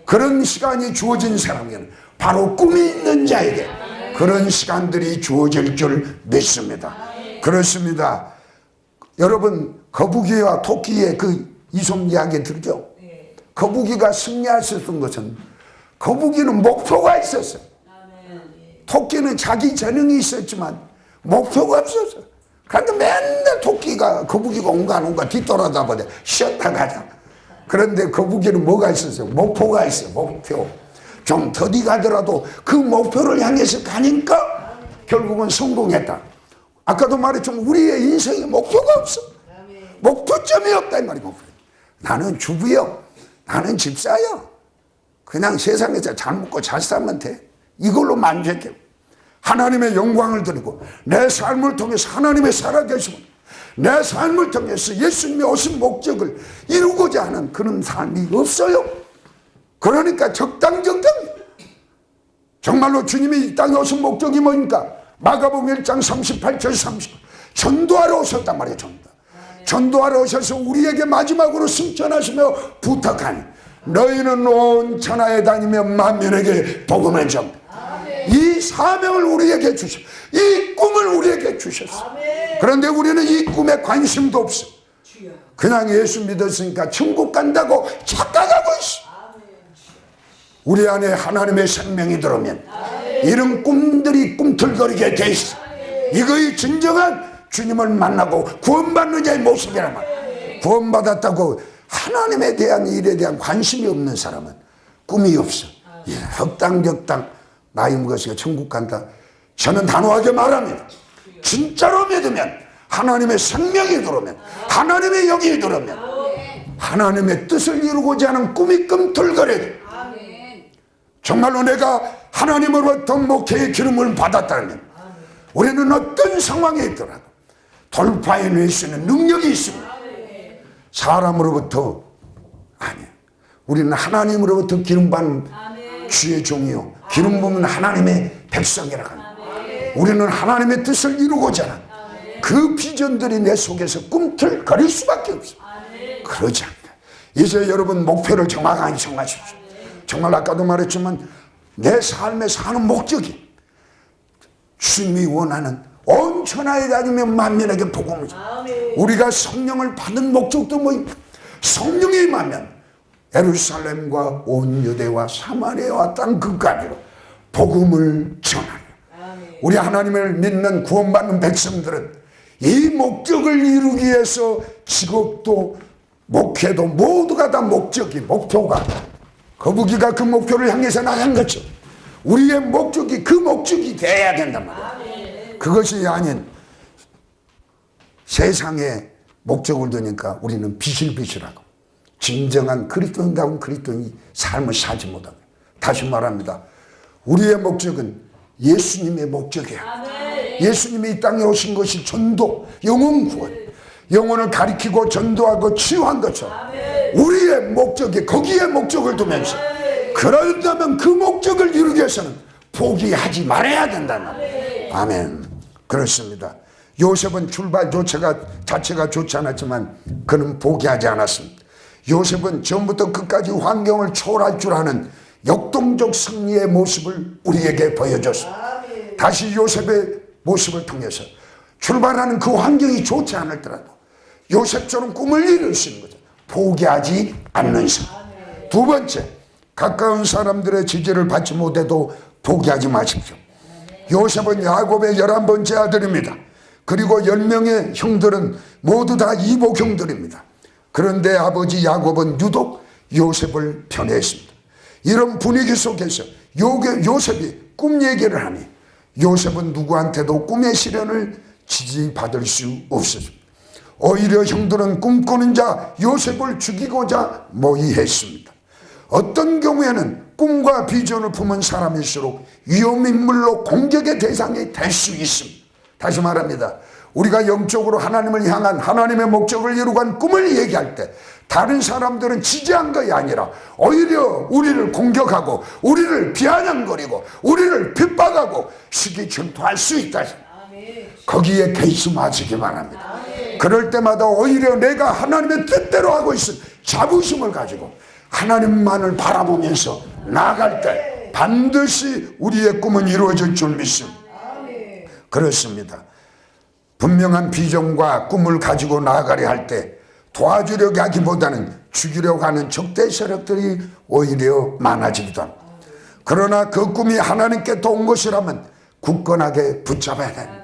그런 시간이 주어진 사람에게는 바로 꿈이 있는 자에게 그런 시간들이 주어질 줄 믿습니다. 그렇습니다. 여러분 거북이와 토끼의 그 이솝 이야기 들죠? 거북이가 승리할 수 있었던 것은 거북이는 목표가 있었어요. 토끼는 자기 재능이 있었지만 목표가 없었어요. 그런데 맨날 거북이가 온가 뒤돌아다 보다 쉬었다 가자. 그런데 거북이는 뭐가 있었어요? 목표가 있어요. 목표. 좀 더디 가더라도 그 목표를 향해서 가니까 결국은 성공했다. 아까도 말했지만 우리의 인생에 목표가 없어. 목표점이 없다 이 말이고. 나는 주부요. 나는 집사요. 그냥 세상에서 잘 먹고 잘 살면 돼. 이걸로 만족해. 하나님의 영광을 드리고 내 삶을 통해서 하나님의 살아계심을, 내 삶을 통해서 예수님이 오신 목적을 이루고자 하는 그런 삶이 없어요. 그러니까 적당이에요. 정말로 주님이 이 땅에 오신 목적이 뭐니까? 마가복음 1장 38절 30 전도하러 오셨단 말이에요. 전도하러 오셔서 우리에게 마지막으로 승천하시며 부탁하니 너희는 온 천하에 다니며 만민에게 복음을 전하라. 이 사명을 우리에게 주셨어. 이 꿈을 우리에게 주셨어. 그런데 우리는 이 꿈에 관심도 없어. 그냥 예수 믿었으니까 천국 간다고 착각하고 있어. 우리 안에 하나님의 생명이 들어오면 이런 꿈들이 꿈틀거리게 돼 있어. 이거의 진정한 주님을 만나고 구원받는 자의 모습이란 말이야. 구원받았다고 하나님에 대한 일에 대한 관심이 없는 사람은 꿈이 없어. 흑당격당 나이 먹었으니까 천국 간다. 저는 단호하게 말합니다. 진짜로 믿으면 하나님의 생명이 들어오면, 하나님의 영이 들어오면 하나님의 뜻을 이루고자 하는 꿈이 꿈틀거려야 돼. 정말로 내가 하나님으로부터 목회의 기름을 받았다면 우리는 어떤 상황에 있더라도 돌파해낼 수 있는 능력이 있습니다. 사람으로부터 아니에요. 우리는 하나님으로부터 기름받는 주의 종이요 기름 부은 하나님의 백성이라고 합니다. 우리는 하나님의 뜻을 이루고자 하는 그 비전들이 내 속에서 꿈틀거릴 수밖에 없어요. 그러지 않다. 이제 여러분 목표를 정확하게 정하십시오. 정말 아까도 말했지만 내 삶에 사는 목적이 주님이 원하는 온 천하에 다니며 만민에게 복음을 우리가 성령을 받는 목적도 뭐입니까? 성령이 임하면 예루살렘과 온 유대와 사마리아와 땅 끝까지로 복음을 전하려. 우리 하나님을 믿는 구원받는 백성들은 이 목적을 이루기 위해서 직업도 목회도 모두가 다 목적이 목표가 거북이가 그 목표를 향해서 나간 거죠. 우리의 목적이 그 목적이 돼야 된단 말이에요. 그것이 아닌 세상에 목적을 두니까 우리는 비실비실하고 진정한 그리스도인다운 그리스도인이 삶을 살지 못합니다. 다시 말합니다. 우리의 목적은 예수님의 목적이야. 예수님이 이 땅에 오신 것이 전도, 영혼 구원, 영혼을 가리키고 전도하고 치유한 것처럼 우리의 목적이 거기에 목적을 두면서 그러려면 그 목적을 이루기 위해서는 포기하지 말아야 된다는 말이에요. 아멘. 그렇습니다. 요셉은 출발 자체가 좋지 않았지만 그는 포기하지 않았습니다. 요셉은 처음부터 끝까지 환경을 초월할 줄 아는 역동적 승리의 모습을 우리에게 보여줬습니다. 다시 요셉의 모습을 통해서 출발하는 그 환경이 좋지 않을더라도 요셉처럼 꿈을 이룰 수 있는 거죠. 포기하지 않는 사람. 두 번째, 가까운 사람들의 지지를 받지 못해도 포기하지 마십시오. 요셉은 야곱의 11번째 아들입니다. 그리고 10명의 형들은 모두 다 이복 형들입니다. 그런데 아버지 야곱은 유독 요셉을 편애했습니다. 이런 분위기 속에서 요셉이 꿈 얘기를 하니 요셉은 누구한테도 꿈의 실현을 지지받을 수 없었습니다. 오히려 형들은 꿈꾸는 자 요셉을 죽이고자 모의했습니다. 어떤 경우에는 꿈과 비전을 품은 사람일수록 위험인물로 공격의 대상이 될 수 있습니다. 다시 말합니다. 우리가 영적으로 하나님을 향한 하나님의 목적을 이루고 한 꿈을 얘기할 때 다른 사람들은 지지한 것이 아니라 오히려 우리를 공격하고 우리를 비아냥거리고 우리를 핍박하고 시기 질투할 수 있다. 거기에 개의치 마시기 바랍니다. 그럴 때마다 오히려 내가 하나님의 뜻대로 하고 있은 자부심을 가지고 하나님만을 바라보면서 나아갈 때 반드시 우리의 꿈은 이루어질 줄 믿습니다. 그렇습니다. 분명한 비전과 꿈을 가지고 나아가려 할 때 도와주려고 하기보다는 죽이려고 하는 적대 세력들이 오히려 많아지기도 합니다. 그러나 그 꿈이 하나님께 온 것이라면 굳건하게 붙잡아야 됩니다.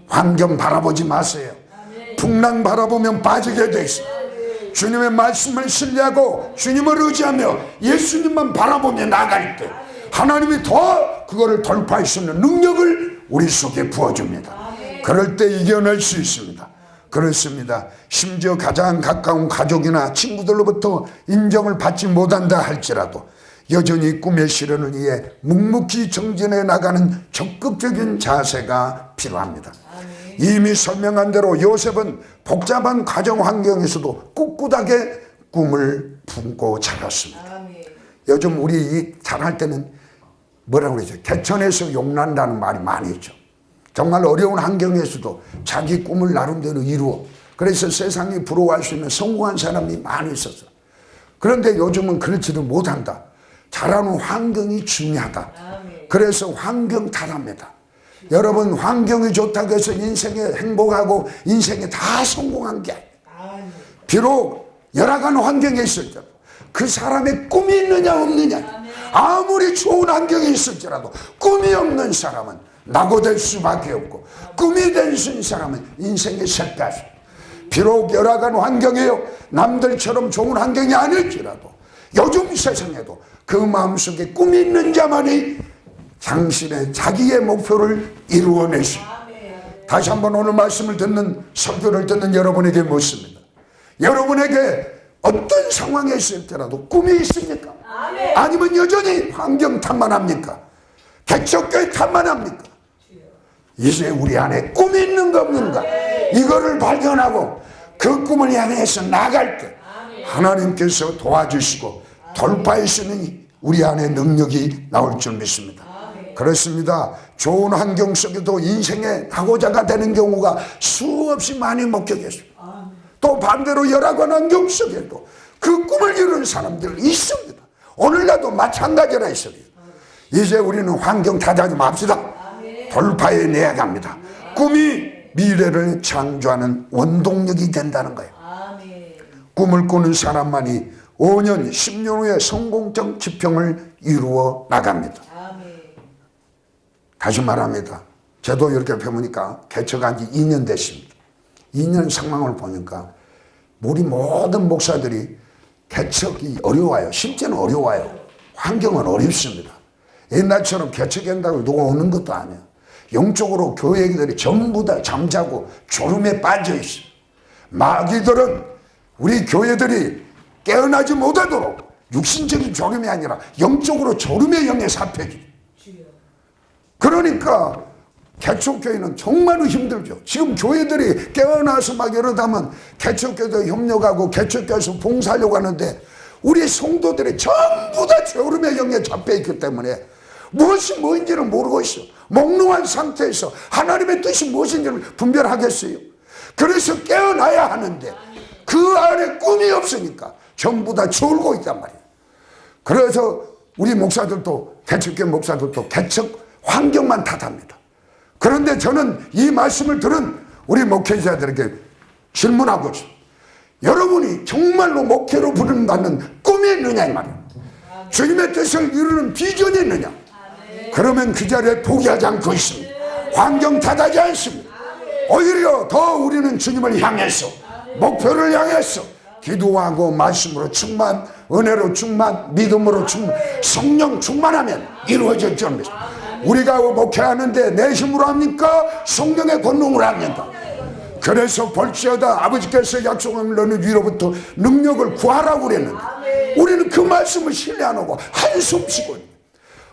환경 바라보지 마세요. 풍랑 바라보면 빠지게 돼 있습니다. 주님의 말씀을 신뢰하고 주님을 의지하며 예수님만 바라보며 나아갈 때 하나님이 더 그거를 돌파할 수 있는 능력을 우리 속에 부어줍니다. 그럴 때 이겨낼 수 있습니다. 그렇습니다. 심지어 가장 가까운 가족이나 친구들로부터 인정을 받지 못한다 할지라도 여전히 꿈의 실현을 위해 묵묵히 정진해 나가는 적극적인 자세가 필요합니다. 이미 설명한 대로 요셉은 복잡한 가정 환경에서도 꿋꿋하게 꿈을 품고 자랐습니다. 요즘 우리 잘할 때는 뭐라고 그러죠? 개천에서 용난다는 말이 많이 있죠. 정말 어려운 환경에서도 자기 꿈을 나름대로 이루어 그래서 세상이 부러워할 수 있는 성공한 사람이 많이 있었어. 그런데 요즘은 그렇지도 못한다. 잘하는 환경이 중요하다. 그래서 환경 탓합니다. 여러분 환경이 좋다고 해서 인생에 행복하고 인생에 다 성공한 게 아니에요. 비록 열악한 환경에 있을 때도 그 사람의 꿈이 있느냐 없느냐 아무리 좋은 환경이 있을지라도 꿈이 없는 사람은 낙오될 수밖에 없고 꿈이 된 사람은 인생의 셋가지 비록 열악한 환경이에요. 남들처럼 좋은 환경이 아닐지라도 요즘 세상에도 그 마음속에 꿈이 있는 자만이 당신의 자기의 목표를 이루어내십니다. 다시 한번 오늘 말씀을 듣는 설교를 듣는 여러분에게 묻습니다. 여러분에게 어떤 상황에 있을 때라도 꿈이 있습니까? 아니면 여전히 환경 탓만 합니까? 개척교회 탓만 합니까? 이제 우리 안에 꿈이 있는가 없는가 이거를 발견하고 그 꿈을 향해서 나갈 때 하나님께서 도와주시고 돌파할 수 있는 우리 안에 능력이 나올 줄 믿습니다. 그렇습니다. 좋은 환경 속에도 인생의 낙오자가 되는 경우가 수없이 많이 목격했습니다. 또 반대로 열악한 환경 속에도 그 꿈을 이루는 사람들 있습니다. 오늘날도 마찬가지라 있습니다. 이제 우리는 환경 다잡지 맙시다. 돌파해 내야 합니다. 꿈이 미래를 창조하는 원동력이 된다는 거예요. 꿈을 꾸는 사람만이 5년, 10년 후에 성공적 지평을 이루어 나갑니다. 다시 말합니다. 저도 이렇게 배우니까 개척한 지 2년 됐습니다. 2년 상황을 보니까 우리 모든 목사들이 개척이 어려워요. 실제는 어려워요. 환경은 어렵습니다. 옛날처럼 개척한다고 누가 오는 것도 아니에요. 영적으로 교회들이 전부 다 잠자고 졸음에 빠져 있어요. 마귀들은 우리 교회들이 깨어나지 못하도록 육신적인 졸음이 아니라 영적으로 졸음의 영에 사패지. 그러니까 개척교회는 정말로 힘들죠. 지금 교회들이 깨어나서 막 이러다면 개척교회도 협력하고 개척교회에서 봉사하려고 하는데 우리 성도들이 전부 다 졸음의 영에 잡혀있기 때문에 무엇이 뭔지를 모르고 있어. 몽롱한 상태에서 하나님의 뜻이 무엇인지를 분별하겠어요. 그래서 깨어나야 하는데 그 안에 꿈이 없으니까 전부 다 졸고 있단 말이에요. 그래서 우리 목사들도 개척교회 목사들도 개척 환경만 탓합니다. 그런데 저는 이 말씀을 들은 우리 목회자들에게 질문하고 있습니다. 여러분이 정말로 목회로 부른다는 꿈이 있느냐 이 말이에요. 주님의 뜻을 이루는 비전이 있느냐. 그러면 그 자리에 포기하지 않고 있습니다. 환경 탓하지 않습니다. 오히려 더 우리는 주님을 향해서 목표를 향해서 기도하고 말씀으로 충만, 은혜로 충만, 믿음으로 충만, 성령 충만하면 이루어질 줄 믿습니다. 우리가 목회하는데 내 힘으로 합니까? 성령의 권능으로 합니까? 그래서 볼지어다 아버지께서 약속한 너는 위로부터 능력을 구하라고 그랬는데 우리는 그 말씀을 신뢰 안 하고 한숨 쉬고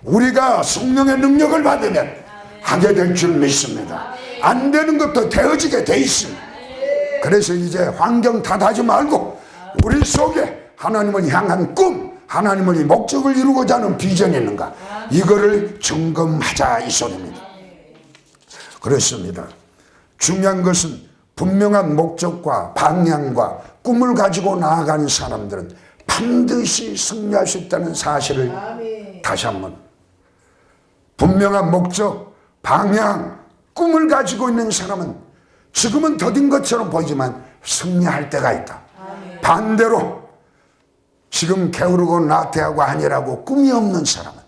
우리가 성령의 능력을 받으면 하게 될 줄 믿습니다. 안 되는 것도 되어지게 돼 있습니다. 그래서 이제 환경 탓하지 말고 우리 속에 하나님을 향한 꿈, 하나님의 목적을 이루고자 하는 비전이 있는가, 이거를 점검하자 이 소리입니다. 그렇습니다. 중요한 것은 분명한 목적과 방향과 꿈을 가지고 나아가는 사람들은 반드시 승리할 수 있다는 사실을 다시 한번, 분명한 목적, 방향, 꿈을 가지고 있는 사람은 지금은 더딘 것처럼 보이지만 승리할 때가 있다. 반대로 지금 게으르고 나태하고 아니라고 꿈이 없는 사람은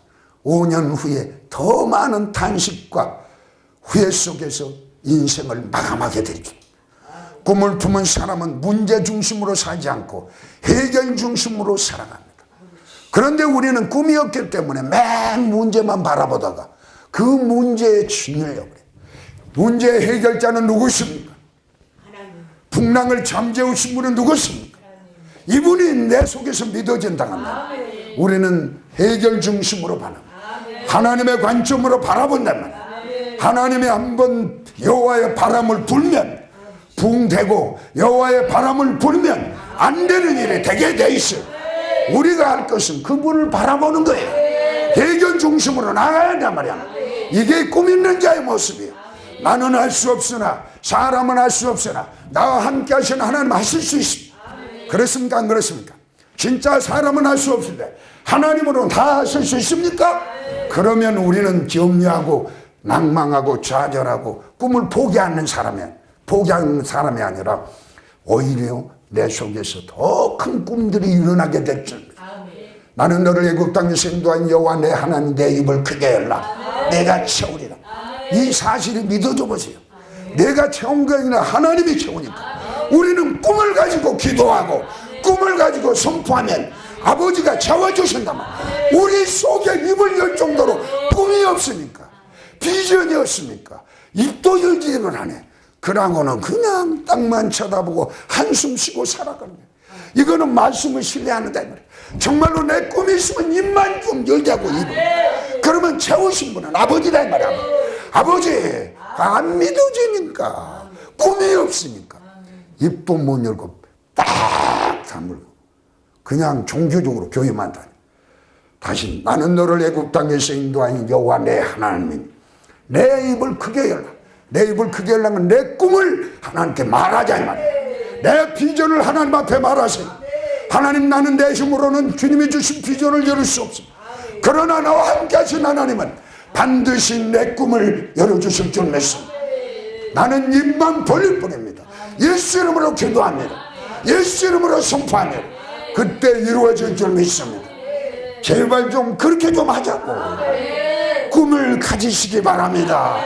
5년 후에 더 많은 탄식과 후회 속에서 인생을 마감하게 되죠. 꿈을 품은 사람은 문제 중심으로 살지 않고 해결 중심으로 살아갑니다. 그런데 우리는 꿈이 없기 때문에 맨 문제만 바라보다가 그 문제에 짓누려고 그래요. 문제의 해결자는 누구십니까? 풍랑을 잠재우신 분은 누구십니까? 이분이 내 속에서 믿어진다고 합니다. 우리는 해결 중심으로 바랍니다. 하나님의 관점으로 바라본단 말이에요. 하나님이 한번 여호와의 바람을 불면 붕대고 여호와의 바람을 불면 안 되는 일이 되게 돼 있어요. 우리가 할 것은 그분을 바라보는 거예요. 해결 중심으로 나가야 한단 말이야. 이게 꿈 있는 자의 모습이에요. 나는 할 수 없으나 사람은 할 수 없으나 나와 함께 하시는 하나님 하실 수 있습니다. 그렇습니까? 안 그렇습니까? 진짜 사람은 할 수 없는데 하나님으로는 다 하실 수 있습니까? 그러면 우리는 염려하고 낭망하고 좌절하고 꿈을 포기하는 사람이 아니라 오히려 내 속에서 더 큰 꿈들이 일어나게 될 줄입니다. 나는 너를 애굽 땅에서 인도한 여호와 내 하나님, 내 입을 크게 열라 내가 채우리라. 이 사실을 믿어줘 보세요. 내가 채운 게 아니라 하나님이 채우니까 우리는 꿈을 가지고 기도하고 꿈을 가지고 선포하면 아버지가 채워주신단 말이에요. 우리 속에 입을 열 정도로 꿈이 없으니까, 비전이 없으니까 입도 열지를 안 해. 그러고는 그냥 땅만 쳐다보고 한숨 쉬고 살아가는 거예요. 이거는 말씀을 신뢰하는다 이 말이에요. 정말로 내 꿈이 있으면 입만 좀 열자고 입을. 그러면 채우신 분은 아버지다 이 말이야. 아버지, 안 믿어지니까, 꿈이 없으니까 입도 못 열고 딱 다물고 그냥 종교적으로 교회만 다니. 다시 나는 너를 애굽 땅에서 인도한 여호와 내 하나님, 내 입을 크게 열라. 내 입을 크게 열라면 내 꿈을 하나님께 말하자 이 말이야. 내 비전을 하나님 앞에 말하세요. 하나님, 나는 내 힘으로는 주님이 주신 비전을 열을 수 없습니다. 그러나 나와 함께 하신 하나님은 반드시 내 꿈을 열어주실 줄 믿습니다. 나는 입만 벌릴 뿐입니다. 예수 이름으로 기도합니다. 예수 이름으로 선포합니다. 그때 이루어질 줄 믿습니다. 제발 좀 그렇게 좀 하자고. 꿈을 가지시기 바랍니다.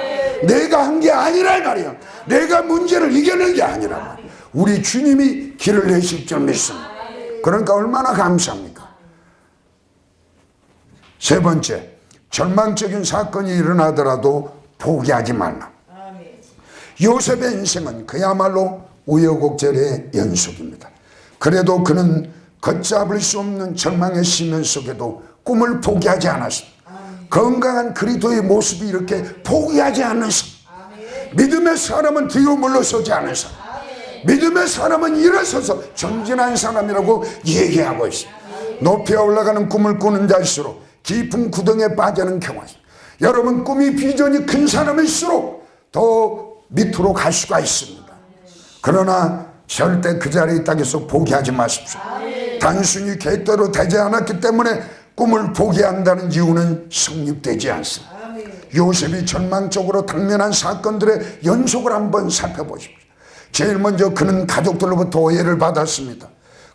내가 한 게 아니라 이 말이야. 내가 문제를 이겨낸 게 아니라 우리 주님이 길을 내실 줄 믿습니다. 그러니까 얼마나 감사합니까? 세 번째, 절망적인 사건이 일어나더라도 포기하지 말라. 요셉의 인생은 그야말로 우여곡절의 연속입니다. 그래도 그는 걷잡을 수 없는 절망의 시면 속에도 꿈을 포기하지 않았습니다. 건강한 그리스도의 모습이 이렇게 포기하지 않는 사람, 믿음의 사람은 뒤로 물러서지 않는 사람, 믿음의 사람은 일어서서 전진한 사람이라고 얘기하고 있습니다. 높이 올라가는 꿈을 꾸는 자일수록 깊은 구덩이에 빠지는 경우가 있습니다. 여러분, 꿈이 비전이 큰 사람일수록 더 밑으로 갈 수가 있습니다. 그러나 절대 그 자리에 있다고 해서 포기하지 마십시오. 단순히 계획대로 되지 않았기 때문에 꿈을 포기한다는 이유는 성립되지 않습니다. 요셉이 절망적으로 당면한 사건들의 연속을 한번 살펴보십시오. 제일 먼저 그는 가족들로부터 오해를 받았습니다.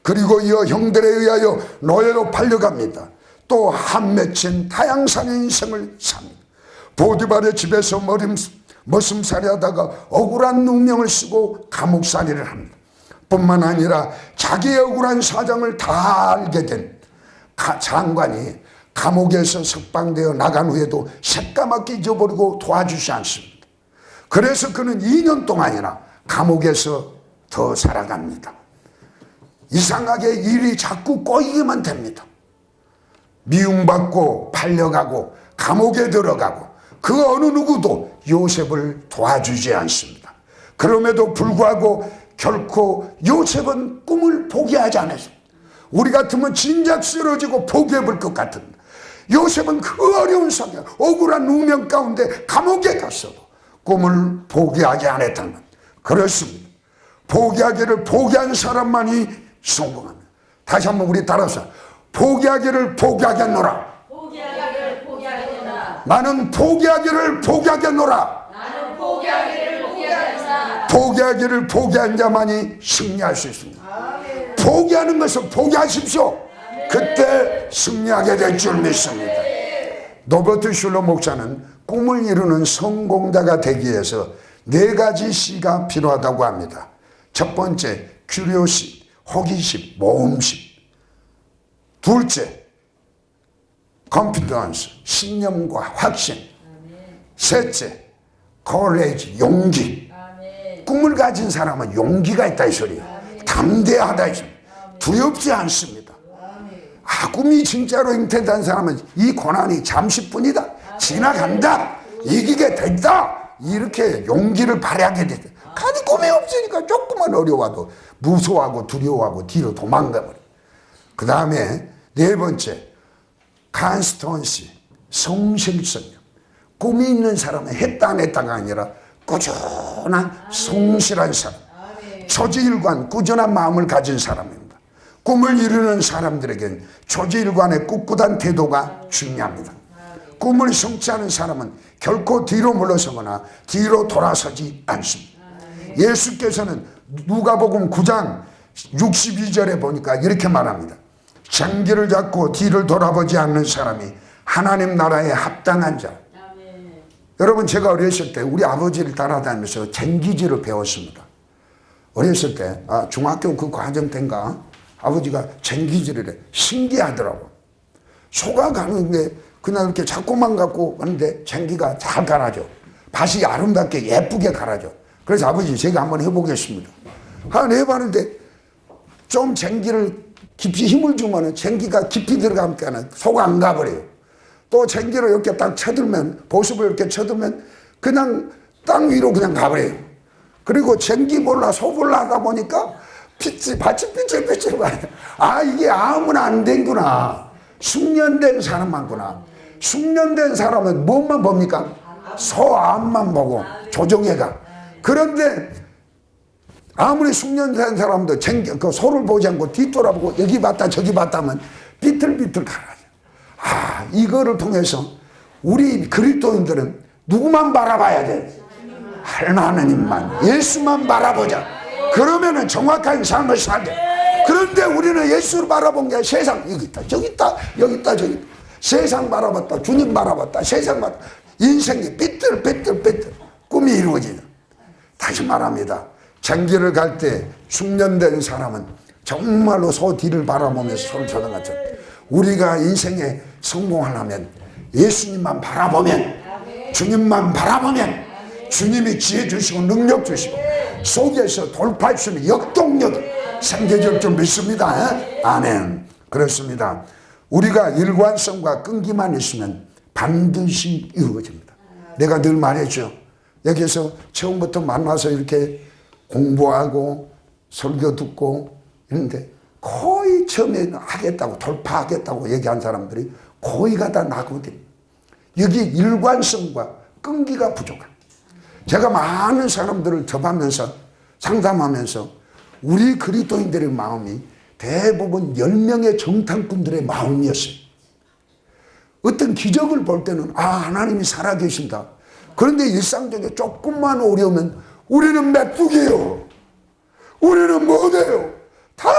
그리고 이어 형들에 의하여 노예로 팔려갑니다. 또 한 맺힌 타양상의 인생을 삽니다. 보디발의 집에서 머슴살이 하다가 억울한 누명을 쓰고 감옥살이를 합니다. 뿐만 아니라 자기의 억울한 사정을 다 알게 된 장관이 감옥에서 석방되어 나간 후에도 새까맣게 잊어버리고 도와주지 않습니다. 그래서 그는 2년 동안이나 감옥에서 더 살아갑니다. 이상하게 일이 자꾸 꼬이기만 됩니다. 미움받고 팔려가고 감옥에 들어가고 그 어느 누구도 요셉을 도와주지 않습니다. 그럼에도 불구하고 결코 요셉은 꿈을 포기하지 않았습니다. 우리 같으면 진작 쓰러지고 포기해볼 것 같은데 요셉은 그 어려운 상황, 억울한 누명 가운데 감옥에 갔어도 꿈을 포기하지 않았다는 것. 그렇습니다. 포기하기를 포기한 사람만이 성공합니다. 다시 한번 우리 따라서 포기하기를 포기하겠노라. 포기하기를 포기하겠노라. 나는 포기하기를 포기하겠노라. 나는 포기하기를 포기하겠노라. 포기하기를 포기한 자만이 승리할 수 있습니다. 포기하는 것을 포기하십시오. 그때 승리하게 될 줄 믿습니다. 노버트 슐러 목사는 꿈을 이루는 성공자가 되기 위해서 4가지 C가 필요하다고 합니다. 첫 번째, 큐리오시, 호기심, 모험심. 둘째, 컨피던스, 신념과 확신. 셋째, 코레이지, 용기. 꿈을 가진 사람은 용기가 있다 이 소리예요. 담대하다 이 소리예요. 두렵지 않습니다. 꿈이 진짜로 잉태된 사람은 이 고난이 잠시뿐이다, 지나간다, 이기게 됐다, 이렇게 용기를 발휘하게 됐다. 가니 꿈이 없으니까 조금만 어려워도 무서워하고 두려워하고 뒤로 도망가버려. 그 다음에 4번째, 컨스턴시, 성실성이요. 꿈이 있는 사람은 했다 안 했다가 아니라 꾸준한 성실한 사람, 초지일관, 꾸준한 마음을 가진 사람입니다. 꿈을 이루는 사람들에겐 초지일관의 꿋꿋한 태도가 중요합니다. 꿈을 성취하는 사람은 결코 뒤로 물러서거나 뒤로 돌아서지 않습니다. 예수께서는 누가복음 9장 62절에 보니까 이렇게 말합니다. 쟁기를 잡고 뒤를 돌아보지 않는 사람이 하나님 나라에 합당한 자. 여러분, 제가 어렸을 때 우리 아버지를 따라다니면서 쟁기질을 배웠습니다. 어렸을 때 중학교 그 과정 때인가 아버지가 쟁기질을 해. 신기하더라고. 소가 가는데 그냥 이렇게 자꾸만 갖고 가는데 쟁기가 잘 갈아져. 밭이 아름답게 예쁘게 갈아져. 그래서 아버지, 제가 한번 해보겠습니다. 한번 해봤는데 좀 쟁기를 깊이 힘을 주면 쟁기가 깊이 들어가면 소가 안 가버려요. 또 쟁기를 이렇게 딱 쳐들면, 보습을 이렇게 쳐들면 그냥 땅 위로 그냥 가버려요. 그리고 쟁기 몰라 소 몰라 하다 보니까 밭이 삐질삐질 가요. 이게 아무나 안 되구나. 숙련된 사람 많구나. 숙련된 사람은 뭐만 봅니까? 소 앞만 보고 조정해가. 그런데 아무리 숙련된 사람도 그 소를 보지 않고 뒤돌아보고 여기 봤다 저기 봤다 하면 비틀비틀 가라져. 이거를 통해서 우리 그리스도인들은 누구만 바라봐야 돼? 하나님만, 예수만 바라보자. 그러면은 정확한 삶을 살게. 그런데 우리는 예수를 바라본 게 세상, 여기 있다 저기 있다 여기 있다 저기 있다. 세상 바라봤다 주님 바라봤다 세상 바라봤다. 인생이 삐뚤 꿈이 이루어지는. 다시 말합니다. 장기를 갈 때 숙련된 사람은 정말로 소 뒤를 바라보면서 소를 쳐는 것처럼 우리가 인생에 성공하려면 예수님만 바라보면, 주님만 바라보면 주님이 지혜 주시고 능력 주시고 속에서 돌파할 수 있는 역동력이 생겨질 줄 믿습니다. 아멘. 그렇습니다. 우리가 일관성과 끈기만 있으면 반드시 이루어집니다. 내가 늘 말했죠. 여기서 처음부터 만나서 이렇게 공부하고 설교 듣고 이런데 거의 처음에 하겠다고 돌파하겠다고 얘기한 사람들이 거의가 다 나거든. 여기 일관성과 끈기가 부족한. 제가 많은 사람들을 접하면서 상담하면서 우리 그리스도인들의 마음이 대부분 10명의 정탐꾼들의 마음이었어요. 어떤 기적을 볼 때는 하나님이 살아계신다. 그런데 일상적에 조금만 어려우면 우리는 메뚜기예요. 우리는 못해요. 다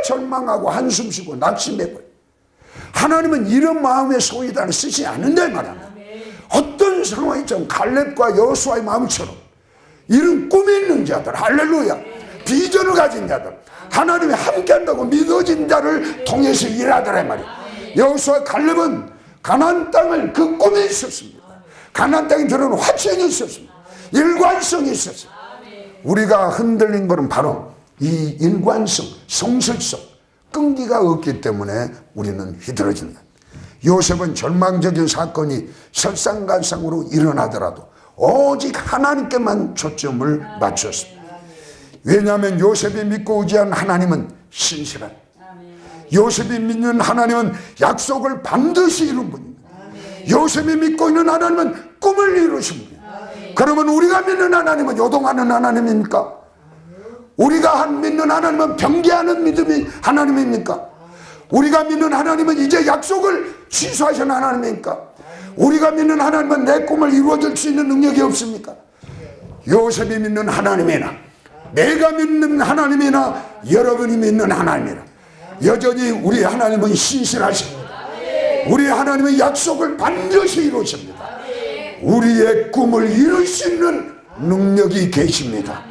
절망하고 한숨 쉬고 낙심해버려요. 하나님은 이런 마음의 소유단을 쓰지 않는다 말합니다. 어떤 상황이처럼 갈렙과 여호수아의 마음처럼 이런 꿈이 있는 자들, 할렐루야, 비전을 가진 자들, 하나님이 함께한다고 믿어진 자를 통해서 일하더라 말이에요. 여호수아 갈렙은 가나안 땅을 그 꿈이 있었습니다. 가나안 땅에 들어오는 확신이 있었습니다. 일관성이 있었습니다. 우리가 흔들린 것은 바로 이 일관성, 성실성, 끈기가 없기 때문에 우리는 휘둘러지는 거예요. 요셉은 절망적인 사건이 설상가상으로 일어나더라도 오직 하나님께만 초점을 맞췄습니다. 왜냐하면 요셉이 믿고 의지한 하나님은 신실한, 요셉이 믿는 하나님은 약속을 반드시 이룬 분입니다. 요셉이 믿고 있는 하나님은 꿈을 이루신 분입니다. 그러면 우리가 믿는 하나님은 요동하는 하나님입니까? 우리가 믿는 하나님은 변개하는 믿음이 하나님입니까? 우리가 믿는 하나님은 이제 약속을 취소하신 하나님입니까? 우리가 믿는 하나님은 내 꿈을 이루어질 수 있는 능력이 없습니까? 요셉이 믿는 하나님이나 내가 믿는 하나님이나 여러분이 믿는 하나님이나 여전히 우리 하나님은 신실하십니다. 우리 하나님은 약속을 반드시 이루십니다. 우리의 꿈을 이룰 수 있는 능력이 계십니다.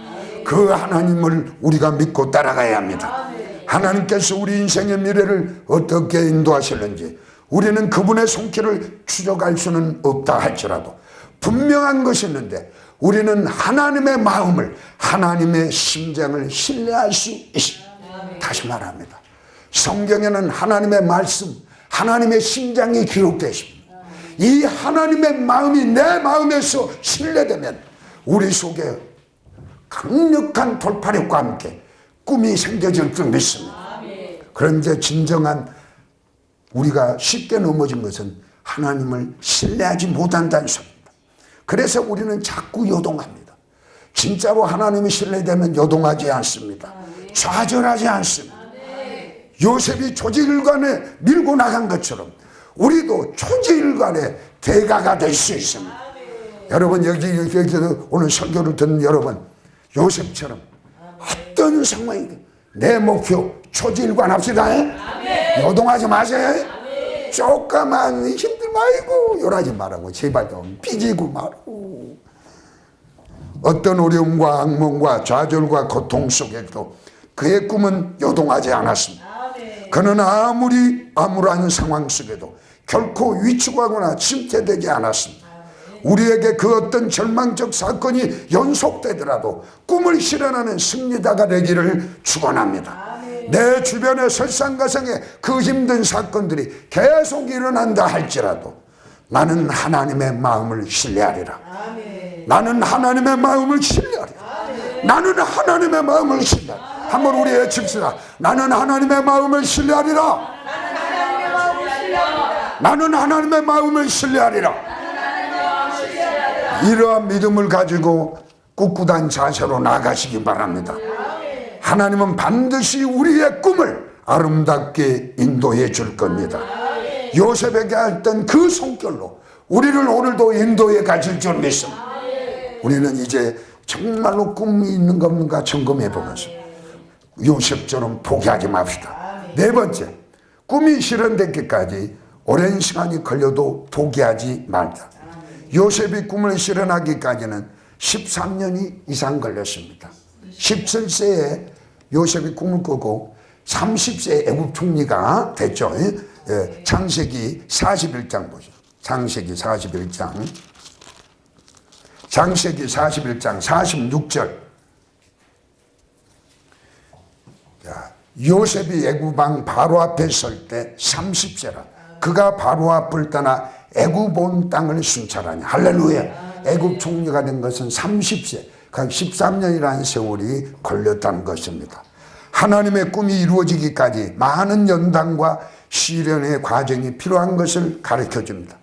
그 하나님을 우리가 믿고 따라가야 합니다. 하나님께서 우리 인생의 미래를 어떻게 인도하실는지 우리는 그분의 손길을 추적할 수는 없다 할지라도 분명한 것이 있는데 우리는 하나님의 마음을, 하나님의 심장을 신뢰할 수 있습니다. 다시 말합니다. 성경에는 하나님의 말씀, 하나님의 심장이 기록되어 있습니다. 이 하나님의 마음이 내 마음에서 신뢰되면 우리 속에 강력한 돌파력과 함께 꿈이 생겨질 줄 믿습니다. 그런데 진정한 우리가 쉽게 넘어진 것은 하나님을 신뢰하지 못한다는 소리입니다. 그래서 우리는 자꾸 요동합니다. 진짜로 하나님이 신뢰되면 요동하지 않습니다. 좌절하지 않습니다. 요셉이 초지일관에 밀고 나간 것처럼 우리도 초지일관의 대가가 될 수 있습니다. 여러분 여기서 오늘 설교를 듣는 여러분, 요셉처럼 어떤 상황이든 내 목표 초지일관 합시다. 요동하지 마세요. 조금만 힘들 말고 요라지 말고 제발 좀 삐지고 말고. 어떤 어려움과 악몽과 좌절과 고통 속에도 그의 꿈은 요동하지 않았습니다. 그는 아무리 암울한 상황 속에도 결코 위축하거나 침체되지 않았습니다. 우리에게 그 어떤 절망적 사건이 연속되더라도 꿈을 실현하는 승리자가 되기를 축원합니다. 내 주변의 설상가상의 그 힘든 사건들이 계속 일어난다 할지라도 나는 하나님의 마음을 신뢰하리라. 나는 하나님의 마음을 신뢰하리라. 나는 하나님의 마음을 신뢰하리라. 한번 우리 외칩시다. 나는 하나님의 마음을 신뢰하리라. 나는 하나님의 마음을 신뢰하리라. 이러한 믿음을 가지고 꿋꿋한 자세로 나가시기 바랍니다. 하나님은 반드시 우리의 꿈을 아름답게 인도해 줄 겁니다. 요셉에게 했던 그 손길로 우리를 오늘도 인도해 가실 줄 믿습니다. 우리는 이제 정말로 꿈이 있는가 없는가 점검해 보면서 요셉처럼 포기하지 맙시다. 네 번째, 꿈이 실현되기까지 오랜 시간이 걸려도 포기하지 말자. 요셉이 꿈을 실현하기까지는 13년이 이상 걸렸습니다. 17세에 요셉이 꿈을 꾸고 30세에 애굽 총리가 됐죠. 창세기 41장 보죠. 창세기 41장 46절. 요셉이 애굽 왕 바로 앞에 설 때 30세라. 그가 바로 앞을 떠나 애굽 온 땅을 순찰하니. 할렐루야. 애굽 총리가 된 것은 30세, 각 13년이라는 세월이 걸렸다는 것입니다. 하나님의 꿈이 이루어지기까지 많은 연단과 시련의 과정이 필요한 것을 가르쳐 줍니다.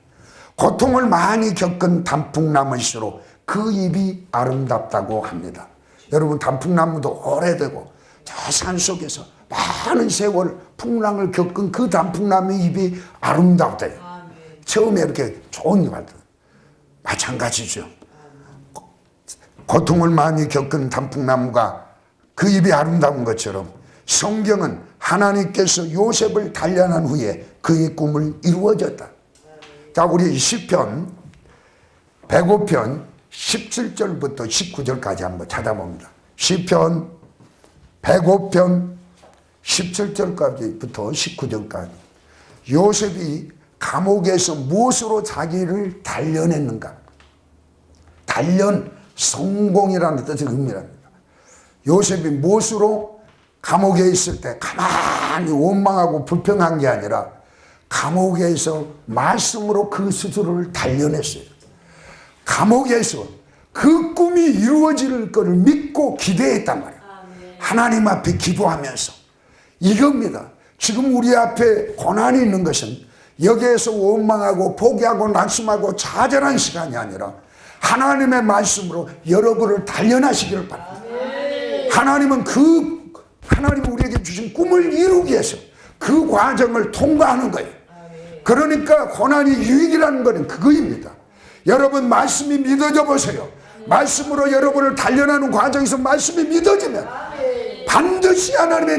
고통을 많이 겪은 단풍나무일수록 그 잎이 아름답다고 합니다. 여러분, 단풍나무도 오래되고 저 산속에서 많은 세월 풍랑을 겪은 그 단풍나무 잎이 아름답다. 처음에 이렇게 좋은 잎 할 때 마찬가지죠. 고통을 많이 겪은 단풍나무가 그 잎이 아름다운 것처럼 성경은 하나님께서 요셉을 단련한 후에 그의 꿈을 이루어졌다. 자, 우리 시편 105편 17절부터 19절까지 한번 찾아봅니다. 시편 105편 17절까지부터 19절까지 요셉이 감옥에서 무엇으로 자기를 단련했는가? 단련, 성공이라는 뜻의 의미랍니다. 요셉이 무엇으로 감옥에 있을 때 가만히 원망하고 불평한 게 아니라 감옥에서 말씀으로 그 스스로를 단련했어요. 감옥에서 그 꿈이 이루어질 것을 믿고 기대했단 말이에요. 하나님 앞에 기도하면서. 이겁니다. 지금 우리 앞에 고난이 있는 것은 여기에서 원망하고 포기하고 낙심하고 좌절한 시간이 아니라 하나님의 말씀으로 여러분을 단련하시기를 바랍니다. 하나님은 하나님이 우리에게 주신 꿈을 이루기 위해서 그 과정을 통과하는 거예요. 그러니까 고난이 유익이라는 것은 그거입니다. 여러분, 말씀이 믿어져 보세요. 말씀으로 여러분을 단련하는 과정에서 말씀이 믿어지면 반드시 하나님의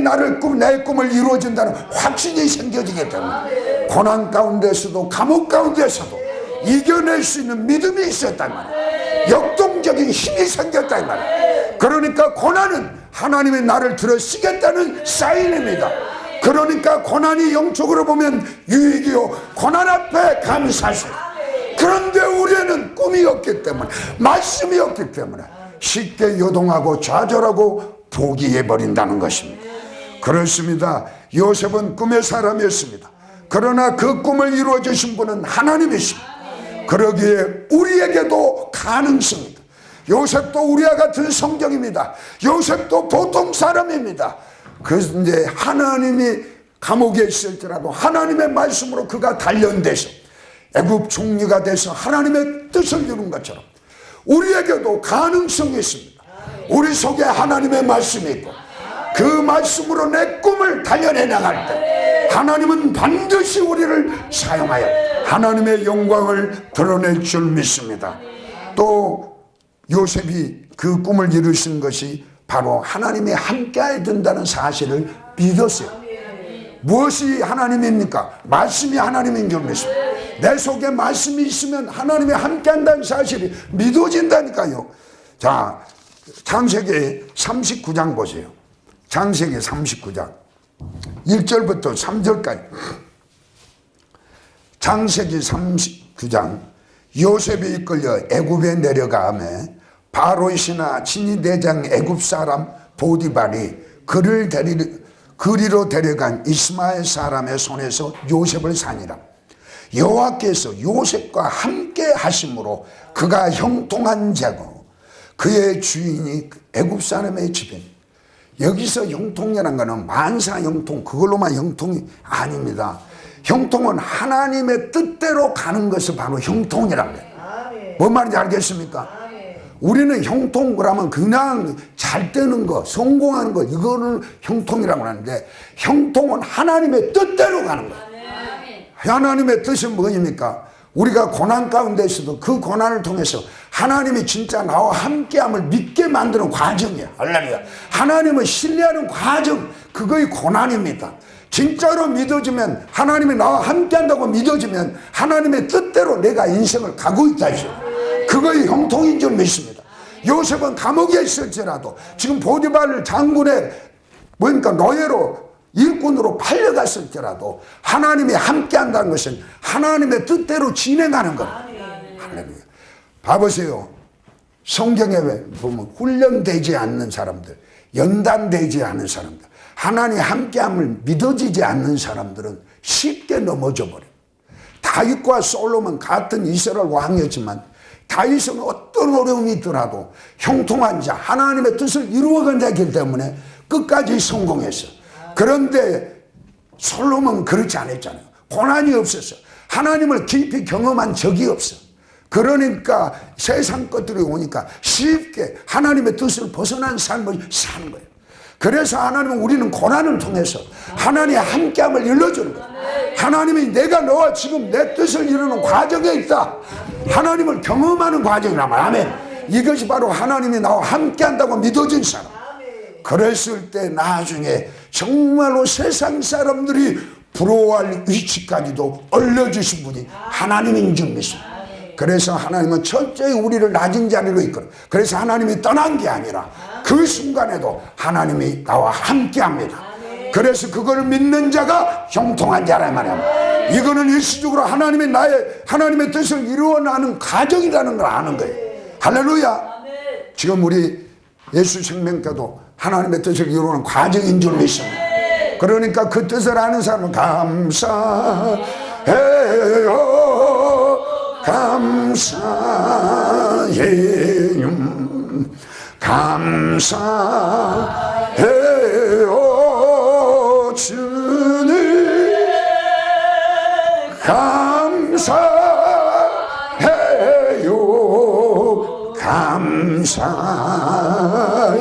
내 꿈을 이루어진다는 확신이 생겨지기 때문에 고난 가운데서도 감옥 가운데서도 이겨낼 수 있는 믿음이 있었단 말이에요. 역동적인 힘이 생겼단 말이에요. 그러니까 고난은 하나님의 나를 들어 쓰겠다는 사인입니다. 그러니까 고난이 영적으로 보면 유익이요, 고난 앞에 감사하세요. 그런데 우리는 꿈이 없기 때문에, 말씀이 없기 때문에 쉽게 요동하고 좌절하고 포기해버린다는 것입니다. 그렇습니다. 요셉은 꿈의 사람이었습니다. 그러나 그 꿈을 이루어 주신 분은 하나님이십니다. 그러기에 우리에게도 가능성입니다. 요셉도 우리와 같은 성경입니다. 요셉도 보통 사람입니다. 그런데 하나님이 감옥에 있을지라도 하나님의 말씀으로 그가 단련돼서 애굽 총리가 돼서 하나님의 뜻을 이룬 것처럼 우리에게도 가능성이 있습니다. 우리 속에 하나님의 말씀이 있고 그 말씀으로 내 꿈을 단련해 나갈 때 하나님은 반드시 우리를 사용하여 하나님의 영광을 드러낼 줄 믿습니다. 또 요셉이 그 꿈을 이루신 것이 바로 하나님이 함께 된다는 사실을 믿었어요. 무엇이 하나님입니까? 말씀이 하나님인 줄 믿습니다. 내 속에 말씀이 있으면 하나님이 함께 한다는 사실이 믿어진다니까요. 자, 창세기 39장 보세요. 창세기 39장 1절부터 3절까지. 창세기 39장. 요셉이 이끌려 애굽에 내려가매 바로의 신하 친위대장 애굽 사람 보디발이 그를 그리로 데려간 이스마엘 사람의 손에서 요셉을 산이라. 여호와께서 요셉과 함께 하심으로 그가 형통한 자고 그의 주인이 애굽 사람의 집에. 여기서 형통이라는 것은 만사 형통, 그걸로만 형통이 아닙니다. 형통은 하나님의 뜻대로 가는 것이 바로 형통이라는 거예요. 뭔 말인지 알겠습니까? 우리는 형통 그러면 그냥 잘 되는 거, 성공하는 거, 이거를 형통이라고 하는데, 형통은 하나님의 뜻대로 가는 거예요. 하나님의 뜻은 뭐입니까? 우리가 고난 가운데서도 그 고난을 통해서 하나님이 진짜 나와 함께함을 믿게 만드는 과정이야. 할렐루야. 하나님을 신뢰하는 과정, 그거의 고난입니다. 진짜로 믿어지면, 하나님이 나와 함께한다고 믿어지면 하나님의 뜻대로 내가 인생을 가고 있다 했어요. 그거의 형통인 줄 믿습니다. 요셉은 감옥에 있을지라도 지금 보디발 장군의 뭐니까 노예로, 일꾼으로 팔려갔을지라도 하나님이 함께한다는 것은 하나님의 뜻대로 진행하는 겁니다. 할렐루야. 봐보세요. 성경에 보면 훈련되지 않는 사람들, 연단되지 않은 사람들, 하나님 함께함을 믿어지지 않는 사람들은 쉽게 넘어져 버려요. 다윗과 솔로몬 같은 이스라엘 왕이었지만 다윗은 어떤 어려움이 있더라도 형통한 자, 하나님의 뜻을 이루어간 자이기 때문에 끝까지 성공했어요. 그런데 솔로몬은 그렇지 않았잖아요. 고난이 없었어. 하나님을 깊이 경험한 적이 없어. 그러니까 세상 것들이 오니까 쉽게 하나님의 뜻을 벗어난 삶을 사는 거예요. 그래서 하나님은 우리는 고난을 통해서 하나님의 함께함을 일러주는 거예요. 하나님이 내가 너와 지금 내 뜻을 이루는 과정에 있다. 하나님을 경험하는 과정이란 말이야. 아멘. 이것이 바로 하나님이 나와 함께한다고 믿어진 사람. 그랬을 때 나중에 정말로 세상 사람들이 부러워할 위치까지도 올려주신 분이 하나님인 줄 믿습니다. 그래서 하나님은 철저히 우리를 낮은 자리로 이끌어. 그래서 하나님이 떠난 게 아니라 그 순간에도 하나님이 나와 함께합니다. 그래서 그걸 믿는 자가 형통한 자란 말이야. 이거는 일시적으로 하나님의 뜻을 이루어나는 과정이라는 걸 아는 거예요. 할렐루야. 지금 우리 예수 생명교도 하나님의 뜻을 이루는 과정인 줄 믿습니다. 그러니까 그 뜻을 아는 사람은 감사해요, 감사해요, 감사해요, 주님 감사해요,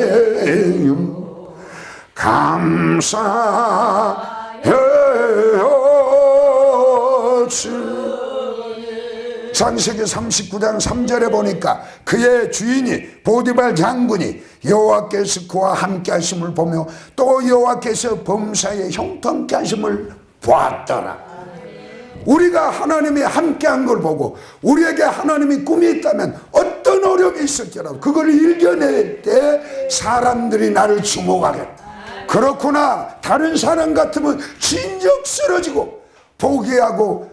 감사해요, 감사해요, 주님. 창세기 39장 3절에 보니까 그의 주인이 보디발 장군이 여호와께서 그와 함께 하심을 보며 또 여호와께서 범사에 형통케 하심을 보았더라. 우리가 하나님이 함께한 걸 보고 우리에게 하나님이 꿈이 있다면 어떤 어려움이 있을지라도 그걸 이겨낼 때 사람들이 나를 주목하겠다. 그렇구나. 다른 사람 같으면 진즉 쓰러지고 포기하고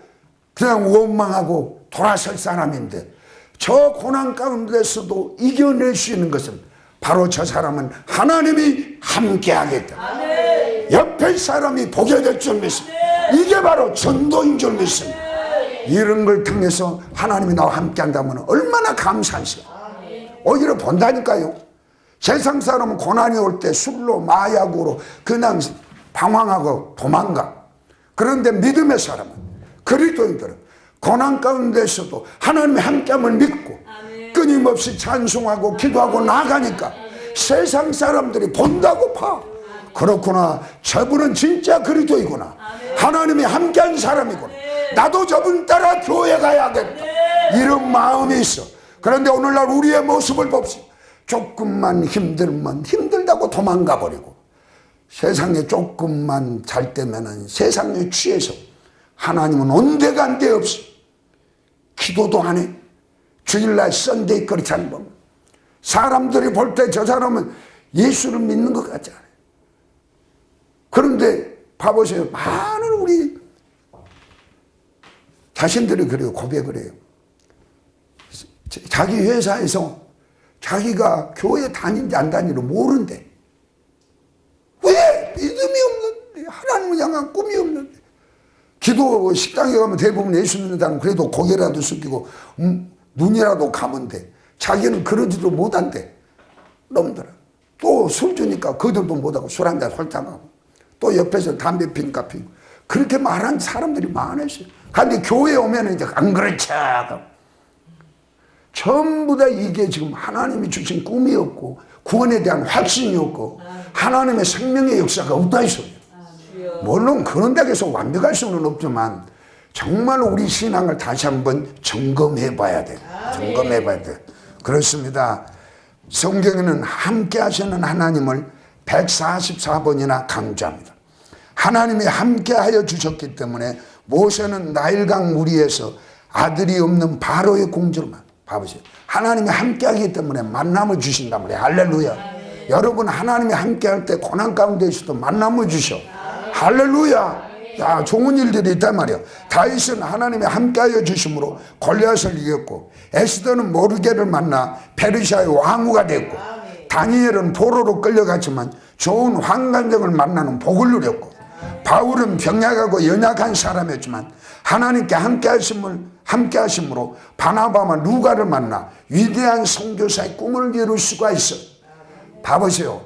그냥 원망하고 돌아설 사람인데 저 고난 가운데서도 이겨낼 수 있는 것은 바로 저 사람은 하나님이 함께하겠다. 옆에 사람이 보게 될 줄 믿습니다. 이게 바로 전도인 줄 믿습니다. 이런 걸 통해서 하나님이 나와 함께한다면 얼마나 감사하시오. 오히려 본다니까요. 세상 사람은 고난이 올 때 술로 마약으로 그냥 방황하고 도망가. 그런데 믿음의 사람은 그리스도인들은 고난 가운데서도 하나님의 함께함을 믿고 끊임없이 찬송하고 기도하고 나가니까 세상 사람들이 본다고 봐. 그렇구나. 저분은 진짜 그리스도이구나. 하나님이 함께한 사람이구나. 나도 저분 따라 교회 가야겠다. 이런 마음이 있어. 그런데 오늘날 우리의 모습을 봅시다. 조금만 힘들면 힘들다고 도망가 버리고 세상에 조금만 잘 때면은 세상에 취해서 하나님은 온데간데 없이 기도도 안 해. 주일날 썬데이 거리찬 보면 사람들이 볼 때 저 사람은 예수를 믿는 것 같지 않아요. 그런데 봐보세요. 많은 우리 자신들이 그래요. 고백을 해요. 자기 회사에서 자기가 교회 다니는지 안 다니는지 모르는데 왜 믿음이 없는데 하나님을 향한 꿈이 없는데 기도 식당에 가면 대부분 예수 믿는다는 그래도 고개라도 숙이고 눈이라도 가면 돼. 자기는 그러지도 못한대. 놈들아. 또 술 주니까 그들도 못하고 술 한잔 홀짝하고 또 옆에서 담배 피니까 피고 그렇게 말하는 사람들이 많았어요. 그런데 교회에 오면 이제 안 그렇지. 전부 다 이게 지금 하나님이 주신 꿈이었고 구원에 대한 확신이었고 하나님의 생명의 역사가 없다 이 소리예요. 물론 그런다고 해서 완벽할 수는 없지만 정말 우리 신앙을 다시 한번 점검해 봐야 돼요. 점검해 봐야 돼요. 그렇습니다. 성경에는 함께 하시는 하나님을 144번이나 강조합니다. 하나님이 함께 하여 주셨기 때문에 모세는 나일강 무리에서 아들이 없는 바로의 공주로만 봐보세요. 하나님이 함께 하기 때문에 만남을 주신단 말이에요. 할렐루야. 여러분 하나님이 함께 할 때 고난 가운데 있어도 만남을 주셔. 할렐루야. 야, 좋은 일들이 있단 말이에요. 다윗은 하나님이 함께하여 주심으로 골리앗을 이겼고, 에스더는 모르게를 만나 페르시아의 왕후가 됐고, 다니엘은 포로로 끌려갔지만 좋은 환관정을 만나는 복을 누렸고, 바울은 병약하고 연약한 사람이었지만 하나님께 함께하심으로 바나바와 루가를 만나 위대한 선교사의 꿈을 이룰 수가 있어. 봐보세요.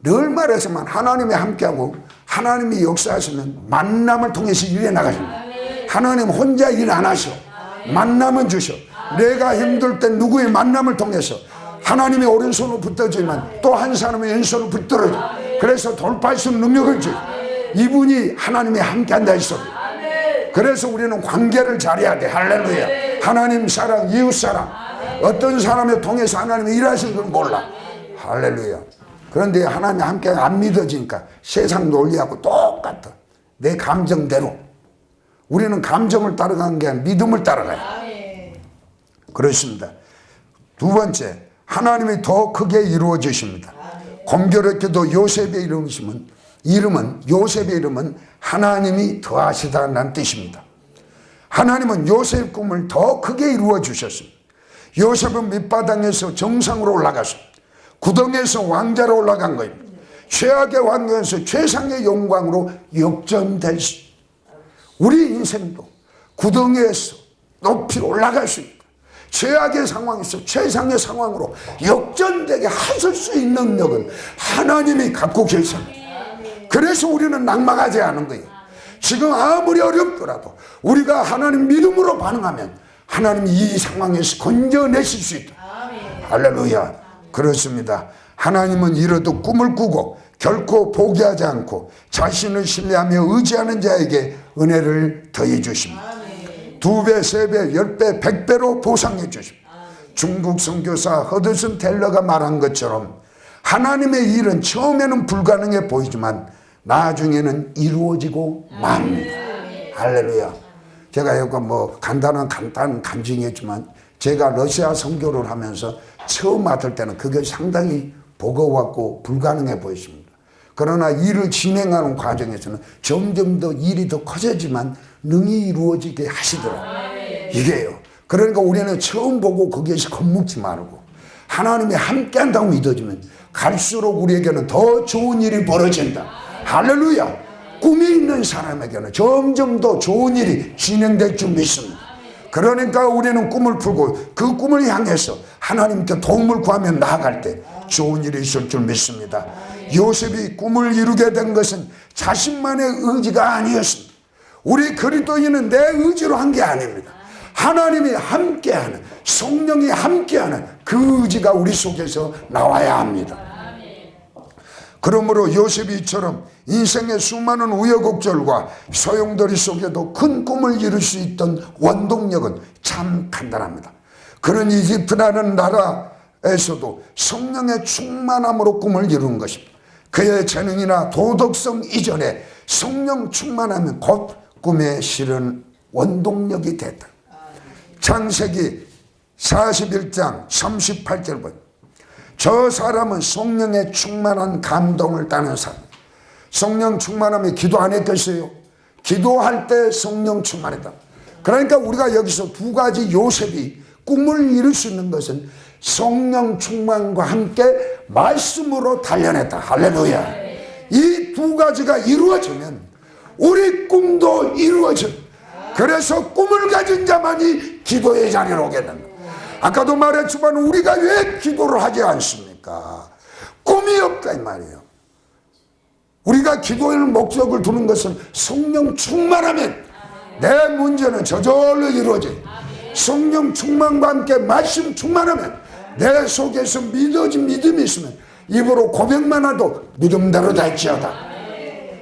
늘 말하지만 하나님이 함께하고 하나님이 역사하시면 만남을 통해서 일해 나가십니다. 하나님 혼자 일 안 하셔. 만남은 주셔. 내가 힘들 때 누구의 만남을 통해서 하나님의 오른손을 붙들지만 또 한 사람의 왼손을 붙들어줘. 그래서 돌파할 수 있는 능력을 줘. 이분이 하나님이 함께한다 했어. 그래서 우리는 관계를 잘해야 돼. 할렐루야. 하나님 사랑, 이웃 사랑. 어떤 사람을 통해서 하나님이 일하시는 걸 몰라. 할렐루야. 그런데 하나님이 함께 안 믿어지니까 세상 논리하고 똑같아. 내 감정대로. 우리는 감정을 따라가는 게 아니라 믿음을 따라가요. 그렇습니다. 두 번째, 하나님이 더 크게 이루어 주십니다. 공교롭게도 요셉의 요셉의 이름은 하나님이 더하시다는 뜻입니다. 하나님은 요셉의 꿈을 더 크게 이루어 주셨습니다. 요셉은 밑바닥에서 정상으로 올라갔습니다. 구덩이에서 왕자로 올라간 거입니다. 최악의 환경에서 최상의 영광으로 역전될 수. 우리 인생도 구덩이에서 높이 올라갈 수 있고 최악의 상황에서 최상의 상황으로 역전되게 하실 수 있는 능력은 하나님이 갖고 계십니다. 그래서 우리는 낙망하지 않은 거예요. 지금 아무리 어렵더라도 우리가 하나님 믿음으로 반응하면 하나님이 이 상황에서 건져내실 수 있다. 할렐루야. 그렇습니다. 하나님은 이르도 꿈을 꾸고 결코 포기하지 않고 자신을 신뢰하며 의지하는 자에게 은혜를 더해 주십니다. 2배, 3배, 10배, 100배로 보상해 주십니다. 중국 선교사 허드슨 텔러가 말한 것처럼 하나님의 일은 처음에는 불가능해 보이지만 나중에는 이루어지고 맙니다. 할렐루야. 제가 여기 간단한 간증이었지만 제가 러시아 선교를 하면서 처음 맡을 때는 그게 상당히 버거웠고 불가능해 보였습니다. 그러나 일을 진행하는 과정에서는 점점 더 일이 더 커지지만 능히 이루어지게 하시더라고요. 이게요. 그러니까 우리는 처음 보고 거기에서 겁먹지 말고 하나님이 함께한다고 믿어지면 갈수록 우리에게는 더 좋은 일이 벌어진다. 할렐루야. 꿈이 있는 사람에게는 점점 더 좋은 일이 진행될 줄 믿습니다. 그러니까 우리는 꿈을 풀고 그 꿈을 향해서 하나님께 도움을 구하며 나아갈 때 좋은 일이 있을 줄 믿습니다. 요셉이 꿈을 이루게 된 것은 자신만의 의지가 아니었습니다. 우리 그리스도인은 내 의지로 한 게 아닙니다. 하나님이 함께하는, 성령이 함께하는 그 의지가 우리 속에서 나와야 합니다. 그러므로 요셉이 이처럼 인생의 수많은 우여곡절과 소용돌이 속에도 큰 꿈을 이룰 수 있던 원동력은 참 간단합니다. 그는 이집트라는 나라에서도 성령의 충만함으로 꿈을 이루는 것입니다. 그의 재능이나 도덕성 이전에 성령 충만함은 곧 꿈에 실은 원동력이 됐다. 창세기 41장 38절 보면 저 사람은 성령의 충만한 감동을 따는 사람. 성령 충만하면 기도 안 했겠어요? 기도할 때 성령 충만했다. 그러니까 우리가 여기서 두 가지 요셉이 꿈을 이룰 수 있는 것은 성령 충만과 함께 말씀으로 단련했다. 할렐루야. 이 두 가지가 이루어지면 우리 꿈도 이루어져. 그래서 꿈을 가진 자만이 기도의 자리로 오게 된다. 아까도 말했지만 우리가 왜 기도를 하지 않습니까? 꿈이 없다 이 말이에요. 우리가 기도의 목적을 두는 것은 성령 충만하면 내 문제는 저절로 이루어져요. 성령 충만과 함께 말씀 충만하면 내 속에서 믿어진 믿음이 있으면 입으로 고백만 해도 믿음대로 될지어다.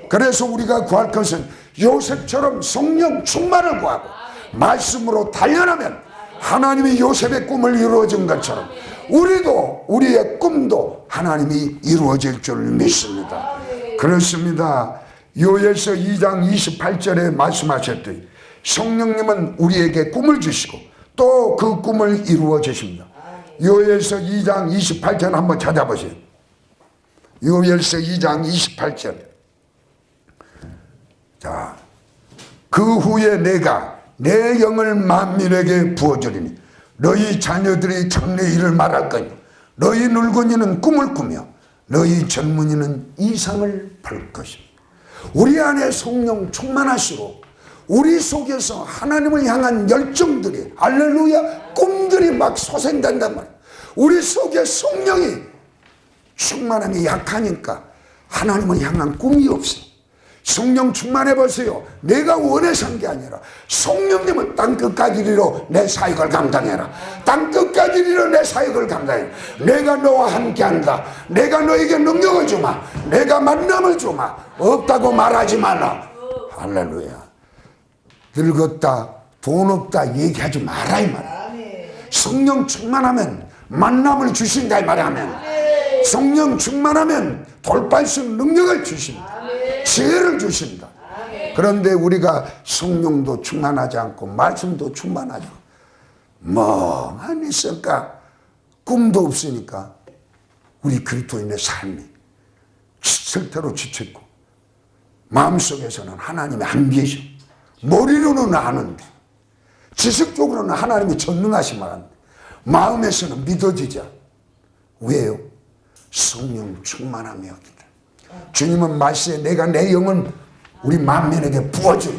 그래서 우리가 구할 것은 요셉처럼 성령 충만을 구하고 말씀으로 단련하면 하나님이 요셉의 꿈을 이루어진 것처럼 우리도 우리의 꿈도 하나님이 이루어질 줄 믿습니다. 그렇습니다. 요엘서 2장 28절에 말씀하셨듯이 성령님은 우리에게 꿈을 주시고 또 그 꿈을 이루어 주십니다. 요엘서 2장 28절 한번 찾아보세요. 요엘서 2장 28절. 자, 그 후에 내가 내 영을 만민에게 부어주리니 너희 자녀들이 장래 일을 말할 거니 너희 늙은이는 꿈을 꾸며 너희 젊은이는 이상을 볼 것입니다. 우리 안에 성령 충만할수록 우리 속에서 하나님을 향한 열정들이 할렐루야 꿈들이 막 솟아난단 말이에요. 우리 속에 성령이 충만함이 약하니까 하나님을 향한 꿈이 없어요. 성령 충만해 보세요. 내가 원해서 한 게 아니라 성령님은 땅끝까지 이르러 내 사역을 감당해라. 땅끝까지 이르러 내 사역을 감당해라. 내가 너와 함께한다. 내가 너에게 능력을 주마. 내가 만남을 주마. 없다고 말하지 말라. 할렐루야. 늙었다 돈 없다 얘기하지 마라 이 말이야. 성령 충만하면 만남을 주신다 이 말이야. 성령 충만하면 돌파할 수 있는 능력을 주신다. 지혜를 주신다. 그런데 우리가 성령도 충만하지 않고 말씀도 충만하지 않고 멍하니 있을까 꿈도 없으니까 우리 그리스도인의 삶이 실태로 지쳤고 마음속에서는 하나님이 안 계셔. 머리로는 아는데 지식적으로는 하나님이 전능하시만 한데 마음에서는 믿어지지 않아. 왜요? 성령 충만함이 없다. 주님은 말씀에 내가 내 영을 우리 만민에게 부어줘요.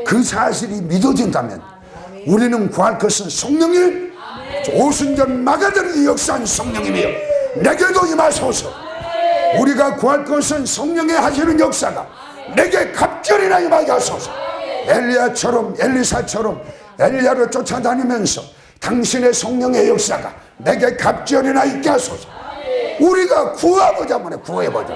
그 사실이 믿어진다면 우리는 구할 것은 성령님 오순절 마가다락의 역사한 성령님이요 내게도 임하소서. 우리가 구할 것은 성령의 하시는 역사가 내게 갑절이나 임하게 하소서. 엘리야처럼 엘리사처럼 엘리야를 쫓아다니면서 당신의 성령의 역사가 내게 갑절이나 있게 하소서. 우리가 구해보자면 구해보자.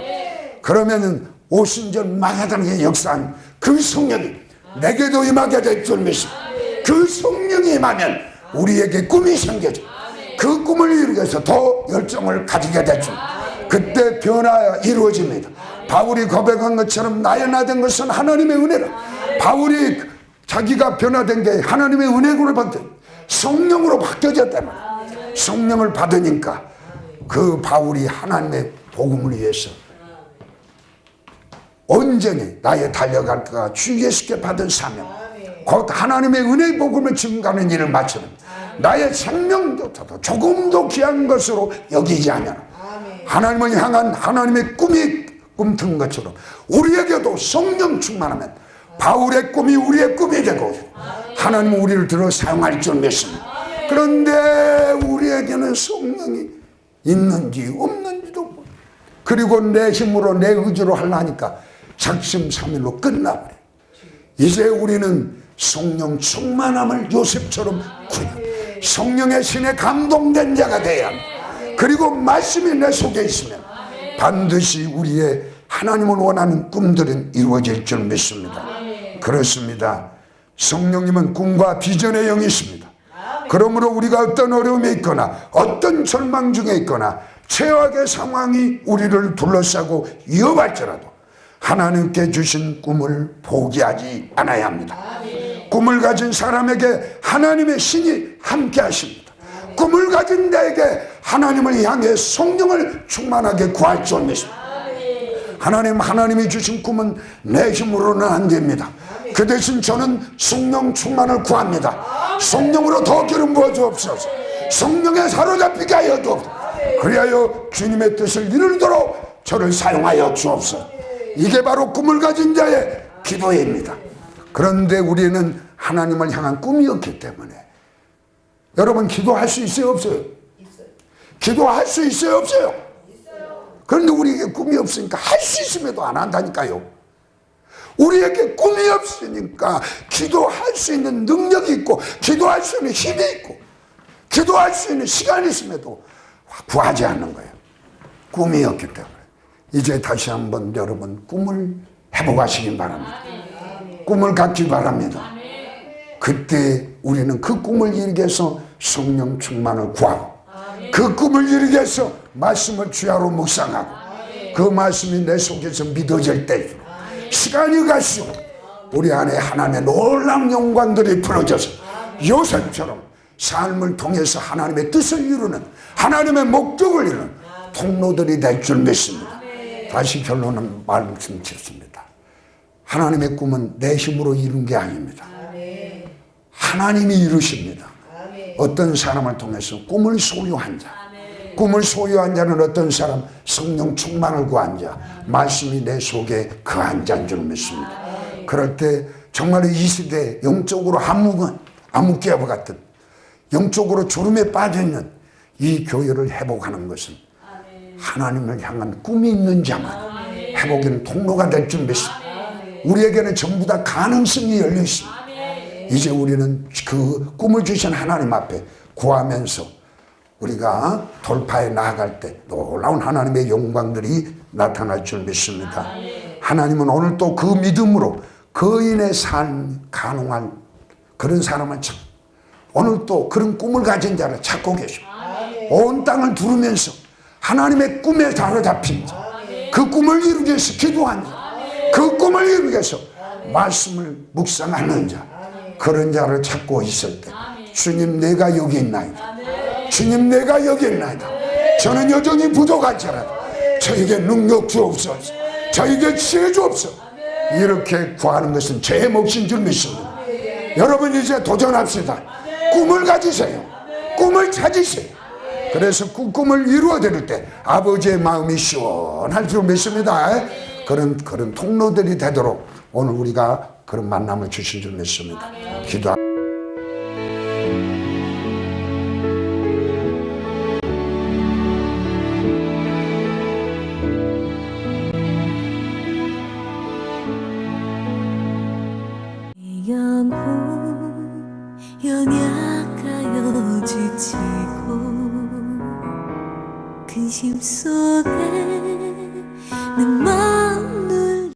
그러면은 오순절 마가다락의 역사한 그 성령이 내게도 임하게 될 줄 믿습니다. 그 성령이 임하면 우리에게 꿈이 생겨져. 그 꿈을 이루기 위해서 더 열정을 가지게 될 줄. 그때 변화가 이루어집니다. 바울이 고백한 것처럼 나연화된 것은 하나님의 은혜라. 바울이 자기가 변화된 게 하나님의 은혜를 받은 성령으로 바뀌어졌단 말이야. 성령을 받으니까 그 바울이 하나님의 복음을 위해서 온전히 나의 달려갈까 주 예수께 받은 사명 곧 하나님의 은혜의 복음을 증가하는 일을 마치는 나의 생명조차도 조금도 귀한 것으로 여기지 않으라. 하나님을 향한 하나님의 꿈이 꿈튼 것처럼 우리에게도 성령 충만하면 바울의 꿈이 우리의 꿈이 되고 하나님은 우리를 들어 사용할 줄 믿습니다. 그런데 우리에게는 성령이 있는지 없는지도 모르고 그리고 내 힘으로 내 의지로 하려니까 작심삼일로 끝나버려. 이제 우리는 성령 충만함을 요셉처럼 구해 성령의 신에 감동된 자가 돼야 합니다. 그리고 말씀이 내 속에 있으면 반드시 우리의 하나님을 원하는 꿈들은 이루어질 줄 믿습니다. 그렇습니다. 성령님은 꿈과 비전의 영이 있습니다. 그러므로 우리가 어떤 어려움에 있거나 어떤 절망 중에 있거나 최악의 상황이 우리를 둘러싸고 위협할지라도 하나님께 주신 꿈을 포기하지 않아야 합니다. 꿈을 가진 사람에게 하나님의 신이 함께 하십니다. 꿈을 가진 자에게 하나님을 향해 성령을 충만하게 구할 줄 믿습니다. 하나님이 주신 꿈은 내 힘으로는 안 됩니다. 그 대신 저는 성령 충만을 구합니다. 성령으로 더 기름 부어 주옵소서. 성령에 사로잡히게 하여 주옵소서. 그리하여 주님의 뜻을 이루도록 저를 사용하여 주옵소서. 이게 바로 꿈을 가진 자의 기도입니다. 그런데 우리는 하나님을 향한 꿈이 없기 때문에 여러분 기도할 수 있어요 없어요? 기도할 수 있어요 없어요? 그런데 우리에게 꿈이 없으니까 할 수 있음에도 안 한다니까요. 우리에게 꿈이 없으니까 기도할 수 있는 능력이 있고 기도할 수 있는 힘이 있고 기도할 수 있는 시간이 있음에도 구하지 않는 거예요. 꿈이 없기 때문에. 이제 다시 한번 여러분 꿈을 회복하시기 바랍니다. 꿈을 갖기 바랍니다. 그때 우리는 그 꿈을 이루기 위해서 성령 충만을 구하고 그 꿈을 이루기 위해서 말씀을 주야로 묵상하고 그 말씀이 내 속에서 믿어질 때 시간이 갈수록 우리 안에 하나님의 놀라운 영광들이 풀어져서 요셉처럼 삶을 통해서 하나님의 뜻을 이루는 하나님의 목적을 이루는 통로들이 될 줄 믿습니다. 다시 결론은 말씀드렸습니다. 하나님의 꿈은 내 힘으로 이룬 게 아닙니다. 하나님이 이루십니다. 어떤 사람을 통해서 꿈을 소유한 자, 꿈을 소유한 자는 어떤 사람? 성령 충만을 구한 자, 말씀이 내 속에 거한 자인 줄 믿습니다. 그럴 때 정말 이 시대에 영적으로 암흑개와 같은 영적으로 졸음에 빠져있는 이 교회를 회복하는 것은 하나님을 향한 꿈이 있는 자만 회복하는 통로가 될 줄 믿습니다. 우리에게는 전부 다 가능성이 열려 있습니다. 이제 우리는 그 꿈을 주신 하나님 앞에 구하면서 우리가 돌파해 나아갈 때 놀라운 하나님의 영광들이 나타날 줄 믿습니다. 하나님은 오늘 또 그 믿음으로 거인의 삶 가능한 그런 사람을 찾고 오늘 또 그런 꿈을 가진 자를 찾고 계십니다. 온 땅을 두르면서 하나님의 꿈에 사로잡힌 자, 그 꿈을 이루기 위해서 기도한 자, 그 꿈을 이루기 위해서 말씀을 묵상하는 자, 그런 자를 찾고 있을 때 주님 내가 여기 있나이다. 주님 내가 여기 있나이다. 저는 여전히 부족할지라도 저에게 능력 주옵소서. 저에게 지혜 주옵소서. 이렇게 구하는 것은 제 몫인 줄 믿습니다. 여러분 이제 도전합시다. 꿈을 가지세요. 꿈을 찾으세요. 그래서 그 꿈을 이루어 드릴 때 아버지의 마음이 시원할 줄 믿습니다. 그런 통로들이 되도록 오늘 우리가 그런 만남을 주신 줄 믿습니다. 기도합니다. 영혼 연약하여 지치고 근심 속에